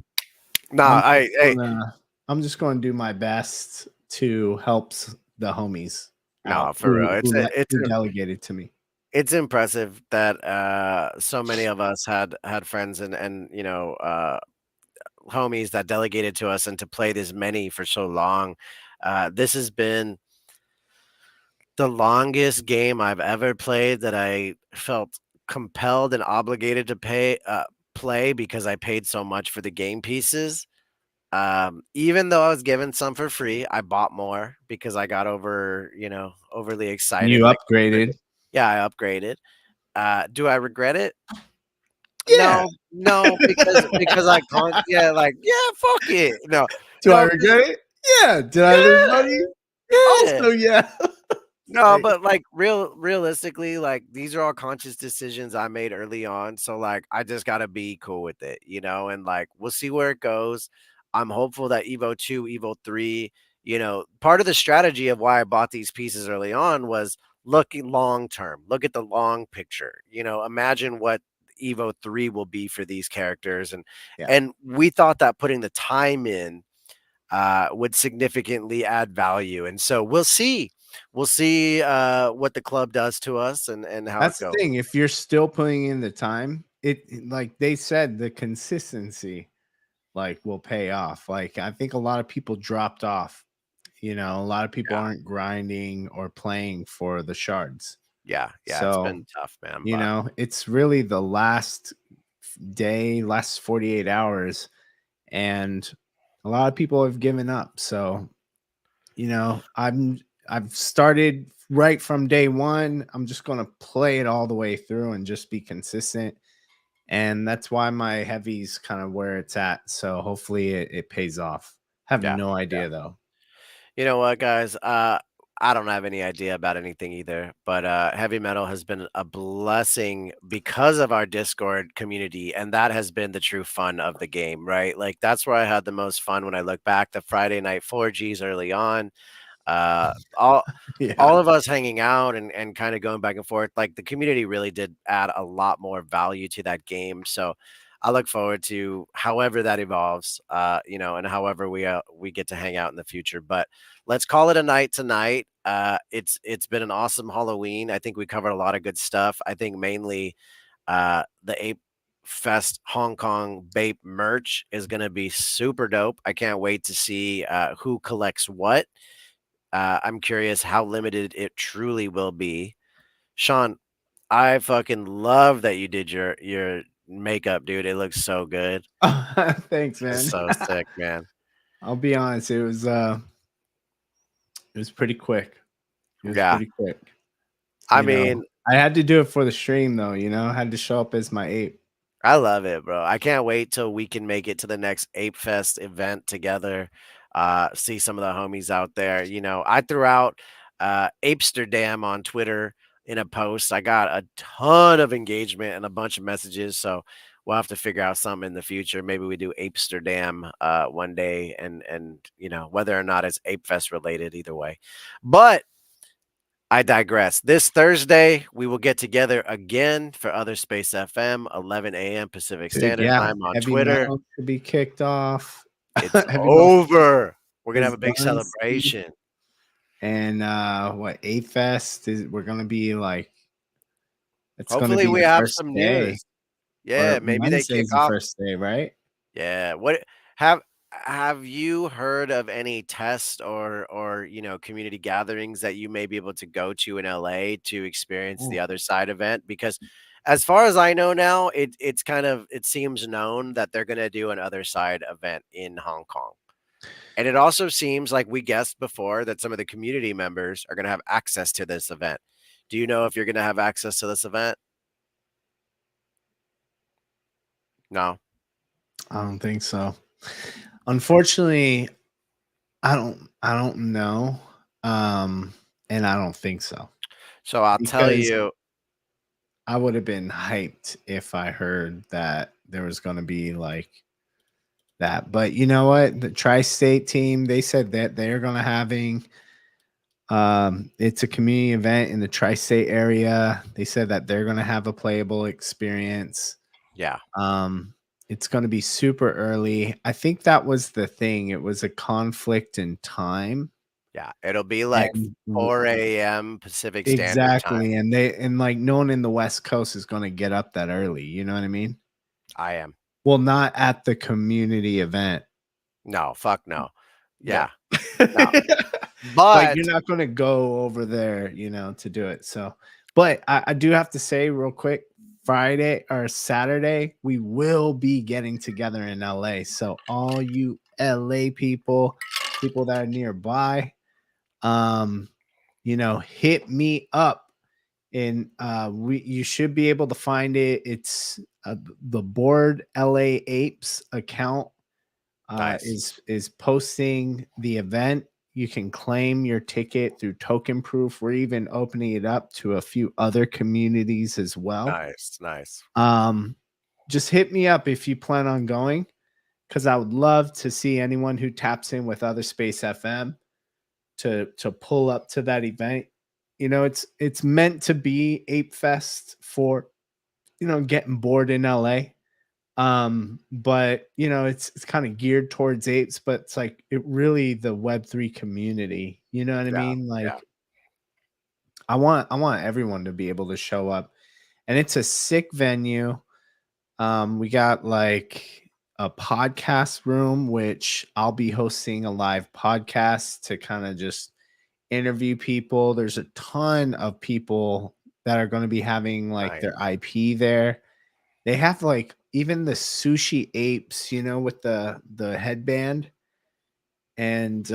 Speaker 1: Nah,
Speaker 2: I'm
Speaker 1: I
Speaker 2: just
Speaker 1: hey,
Speaker 2: gonna I'm just gonna do my best to help the homies
Speaker 1: no,
Speaker 2: out
Speaker 1: for real.
Speaker 2: who delegated to me.
Speaker 1: It's impressive that so many of us had friends and homies that delegated to us and to play this many for so long. This has been the longest game I've ever played that I felt compelled and obligated to play because I paid so much for the game pieces. Even though I was given some for free, I bought more because I got overly excited.
Speaker 2: You
Speaker 1: Like,
Speaker 2: upgraded.
Speaker 1: yeah, I upgraded. Do I regret it?
Speaker 2: Yeah.
Speaker 1: No, no, because I can't. Yeah, like, yeah, fuck it. No,
Speaker 2: Do I
Speaker 1: no, because
Speaker 2: regret it? Yeah. Did I lose
Speaker 1: yeah,
Speaker 2: money?
Speaker 1: yeah.
Speaker 2: Also, yeah.
Speaker 1: No,
Speaker 2: Like,
Speaker 1: but like realistically, like these are all conscious decisions I made early on. So like I just gotta be cool with it, and like we'll see where it goes. I'm hopeful that Evo 2, Evo 3, part of the strategy of why I bought these pieces early on was looking long term, look at the long picture, imagine what Evo 3 will be for these characters. And
Speaker 2: yeah,
Speaker 1: and we thought that putting the time in would significantly add value. And so we'll see. We'll see what the club does to us and how it
Speaker 2: that's the
Speaker 1: goes.
Speaker 2: thing. If you're still putting in the time, like they said, the consistency like will pay off. Like I think a lot of people dropped off. A lot of people
Speaker 1: Yeah,
Speaker 2: aren't grinding or playing for the shards.
Speaker 1: yeah, yeah. It's
Speaker 2: So,
Speaker 1: been tough, man. But
Speaker 2: it's really the last 48 hours, and a lot of people have given up. So, I've started right from day one. I'm just going to play it all the way through and just be consistent. And that's why my heavy's kind of where it's at. So hopefully it pays off. Have
Speaker 1: yeah,
Speaker 2: no
Speaker 1: yeah.
Speaker 2: idea though.
Speaker 1: You know what, guys? I don't have any idea about anything either. But heavy metal has been a blessing because of our Discord community, and that has been the true fun of the game, right? Like that's where I had the most fun when I look back. The Friday night 4Gs early on. Uh, all
Speaker 2: Yeah.
Speaker 1: of us hanging out and kind of going back and forth, like the community really did add a lot more value to that game. So I look forward to however that evolves, and however we get to hang out in the future. But let's call it a night tonight. It's been an awesome Halloween. I think we covered a lot of good stuff. I think mainly the Ape Fest Hong Kong Bape merch is going to be super dope. I can't wait to see who collects what. I'm curious how limited it truly will be. Sean, I fucking love that you did your makeup, dude. It looks so good.
Speaker 2: Thanks,
Speaker 1: It's
Speaker 2: man.
Speaker 1: so sick, man.
Speaker 2: I'll be honest, it was pretty quick. It was
Speaker 1: Yeah.
Speaker 2: pretty quick.
Speaker 1: I
Speaker 2: You know,
Speaker 1: mean,
Speaker 2: I had to do it for the stream though, you know, I had to show up as my ape.
Speaker 1: I love it, bro. I can't wait till we can make it to the next Apefest event together. See some of the homies out there. You know, I threw out Apesterdam on Twitter in a post. I got a ton of engagement and a bunch of messages. So we'll have to figure out something in the future. Maybe we do Apesterdam one day, and you know, whether or not it's Apefest related, either way. But I digress. This Thursday, we will get together again for OTHERspace FM, 11 a.m. Pacific
Speaker 2: Dude,
Speaker 1: Standard
Speaker 2: yeah,
Speaker 1: Time on
Speaker 2: heavy
Speaker 1: Twitter.
Speaker 2: metal to be kicked off.
Speaker 1: It's
Speaker 2: Heavy metal
Speaker 1: over. We're gonna have
Speaker 2: is
Speaker 1: a big
Speaker 2: done. See?
Speaker 1: celebration.
Speaker 2: And what Apefest is we're gonna be like it's gonna
Speaker 1: Hopefully,
Speaker 2: be
Speaker 1: we
Speaker 2: the
Speaker 1: have
Speaker 2: first
Speaker 1: some
Speaker 2: day.
Speaker 1: news. Yeah,
Speaker 2: Or
Speaker 1: maybe they kick
Speaker 2: Wednesday's the
Speaker 1: off.
Speaker 2: first day, right?
Speaker 1: Yeah. What have have you heard of any tests or you know community gatherings that you may be able to go to in LA to experience the
Speaker 2: Oh,
Speaker 1: other side event? Because as far as I know now, it's kind of it seems known that they're gonna do an other side event in Hong Kong. And it also seems like we guessed before that some of the community members are gonna have access to this event. Do you know if you're gonna have access to this event? No.
Speaker 2: I don't think so. Unfortunately, I don't know. And I don't think so.
Speaker 1: So I'll tell
Speaker 2: Because
Speaker 1: you.
Speaker 2: I would have been hyped if I heard that there was gonna be like that. But you know what? The tri-state team, they said that they're gonna having it's a community event in the tri-state area. They said that they're gonna have a playable experience.
Speaker 1: Yeah.
Speaker 2: Um, it's gonna be super early. I think that was the thing. It was a conflict in time.
Speaker 1: Yeah, it'll be like
Speaker 2: And
Speaker 1: 4 a.m. Pacific Standard Time.
Speaker 2: exactly. And like no one in the West Coast is gonna get up that early. You know what I mean?
Speaker 1: I am.
Speaker 2: Well, not at the community event.
Speaker 1: No, fuck no.
Speaker 2: Yeah.
Speaker 1: Yeah, no.
Speaker 2: Like
Speaker 1: But
Speaker 2: you're not gonna go over there, you know, to do it. So, but I do have to say real quick, Friday or Saturday, we will be getting together in LA. So all you LA people, people that are nearby, um, you know, hit me up and we you should be able to find it. It's the Board LA Apes account
Speaker 1: nice,
Speaker 2: is posting the event. You can claim your ticket through token proof. We're even opening it up to a few other communities as well.
Speaker 1: nice, nice.
Speaker 2: Um, just hit me up if you plan on going, because I would love to see anyone who taps in with OTHERspace FM to pull up to that event. You know, it's meant to be Ape Fest for getting bored in LA. But you know, it's kind of geared towards apes, but it's like it really the Web3 community, you know what I
Speaker 1: Yeah,
Speaker 2: mean?
Speaker 1: yeah,
Speaker 2: Like I want everyone to be able to show up, and it's a sick venue. We got like a podcast room, which I'll be hosting a live podcast to kind of just interview people. There's a ton of people that are going to be having like
Speaker 1: nice.
Speaker 2: their IP there. They have like even the sushi apes, you know, with the headband, and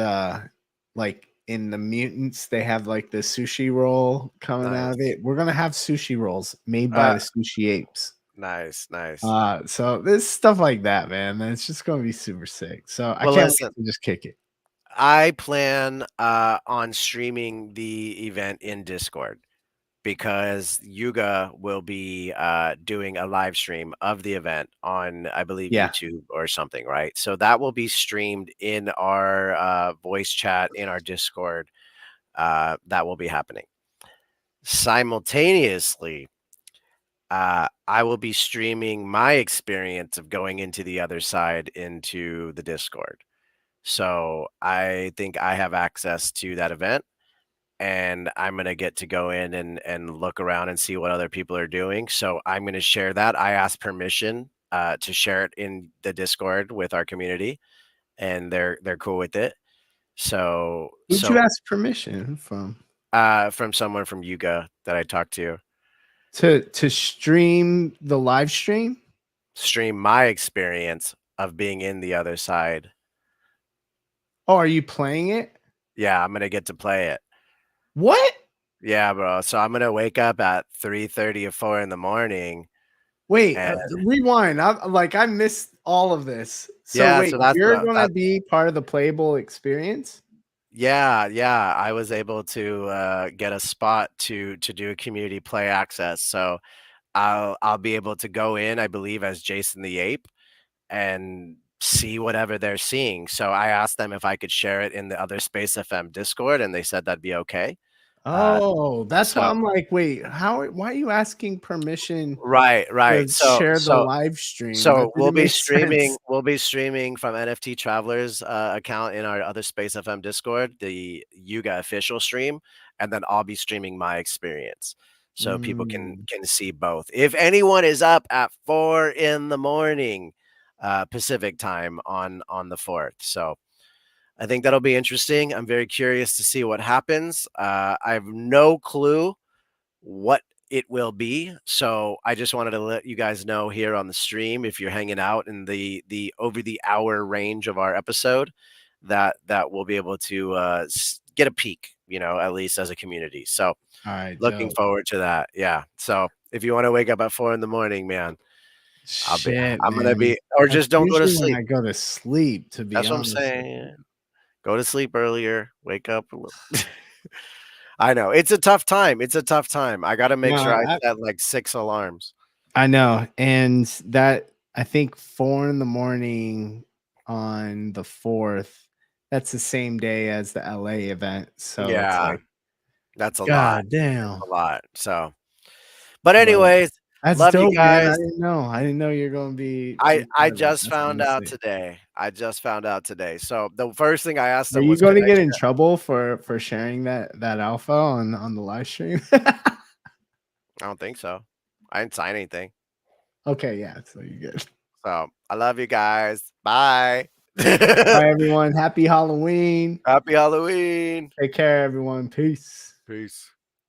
Speaker 2: like in the mutants, they have like the sushi roll coming out of
Speaker 1: Nice.
Speaker 2: it. We're gonna have sushi rolls made by
Speaker 1: Uh,
Speaker 2: the sushi apes.
Speaker 1: nice, nice.
Speaker 2: So there's stuff like that, man. It's just gonna be super sick. So I
Speaker 1: Well,
Speaker 2: can't wait
Speaker 1: listen,
Speaker 2: to just kick it.
Speaker 1: I plan on streaming the event in Discord because Yuga will be doing a live stream of the event on, I believe,
Speaker 2: Yeah.
Speaker 1: YouTube or something, right? So that will be streamed in our voice chat in our Discord. That will be happening simultaneously. I will be streaming my experience of going into the other side into the Discord. So I think I have access to that event, and I'm gonna get to go in and look around and see what other people are doing. So I'm gonna share that. I asked permission to share it in the Discord with our community, and they're cool with it. So
Speaker 2: Who'd you
Speaker 1: so
Speaker 2: ask permission from
Speaker 1: from someone from Yuga that I talked to,
Speaker 2: to stream the live stream?
Speaker 1: stream my experience of being in the other side.
Speaker 2: Oh, are you playing it?
Speaker 1: Yeah, I'm gonna get to play it.
Speaker 2: What?
Speaker 1: Yeah, bro. So I'm gonna wake up at 3:30 or 4 in the morning.
Speaker 2: Wait,
Speaker 1: And
Speaker 2: rewind. I missed all of this. So
Speaker 1: yeah,
Speaker 2: wait,
Speaker 1: so that's
Speaker 2: you're
Speaker 1: what
Speaker 2: gonna
Speaker 1: that
Speaker 2: be part of the playable experience?
Speaker 1: yeah, yeah. I was able to get a spot to do a community play access. So I'll be able to go in, I believe, as Jason the Ape and see whatever they're seeing. So I asked them if I could share it in the OTHERspace FM Discord, and they said that'd be okay. Uh,
Speaker 2: Oh, that's why
Speaker 1: so
Speaker 2: I'm like, wait, why are you asking permission
Speaker 1: right,
Speaker 2: to
Speaker 1: right. So
Speaker 2: share the
Speaker 1: so
Speaker 2: live stream? That
Speaker 1: so
Speaker 2: didn't make sense.
Speaker 1: we'll be streaming from NFT Travelers account in our OTHErspace FM Discord, the Yuga official stream, and then I'll be streaming my experience. So people
Speaker 2: Mm.
Speaker 1: can see both. If anyone is up at 4 in the morning Pacific time on the 4th. So I think that'll be interesting. I'm very curious to see what happens. I have no clue what it will be. So I just wanted to let you guys know here on the stream, if you're hanging out in the over the hour range of our episode, that we'll be able to get a peek, at least as a community. So
Speaker 2: All right,
Speaker 1: looking
Speaker 2: Joe.
Speaker 1: forward to that. Yeah. So if you want to wake up at 4 in the morning, man,
Speaker 2: Shit,
Speaker 1: I'm gonna
Speaker 2: man.
Speaker 1: be, or
Speaker 2: That's
Speaker 1: just don't go to
Speaker 2: usually when
Speaker 1: sleep.
Speaker 2: I go to sleep, to be
Speaker 1: That's what I'm
Speaker 2: honest with you.
Speaker 1: saying. Go to sleep earlier, wake up a little. I know it's a tough time. It's a tough time. I got to make sure
Speaker 2: No,
Speaker 1: I set like 6 alarms.
Speaker 2: I know, and that I think 4 in the morning on the 4th, that's the same day as the LA event, so it's
Speaker 1: Yeah,
Speaker 2: like,
Speaker 1: that's a lot.
Speaker 2: god
Speaker 1: That's
Speaker 2: damn.
Speaker 1: a lot. So, but
Speaker 2: But
Speaker 1: anyways,
Speaker 2: that's
Speaker 1: love you
Speaker 2: dope, man. I
Speaker 1: guys.
Speaker 2: didn't know. I didn't know you're gonna be
Speaker 1: I
Speaker 2: part of that.
Speaker 1: just
Speaker 2: That's
Speaker 1: found out
Speaker 2: honestly.
Speaker 1: today. I just found out today. So the first thing I asked
Speaker 2: Are
Speaker 1: them
Speaker 2: you
Speaker 1: was, "Can
Speaker 2: gonna
Speaker 1: I
Speaker 2: get in
Speaker 1: share?"
Speaker 2: trouble for sharing that alpha on the live stream?
Speaker 1: I don't think so. I didn't sign anything.
Speaker 2: Okay, yeah, so you're good.
Speaker 1: So I love you guys. Bye.
Speaker 2: Bye, everyone. Happy Halloween.
Speaker 1: Happy Halloween.
Speaker 2: Take care, everyone. Peace.
Speaker 1: Peace.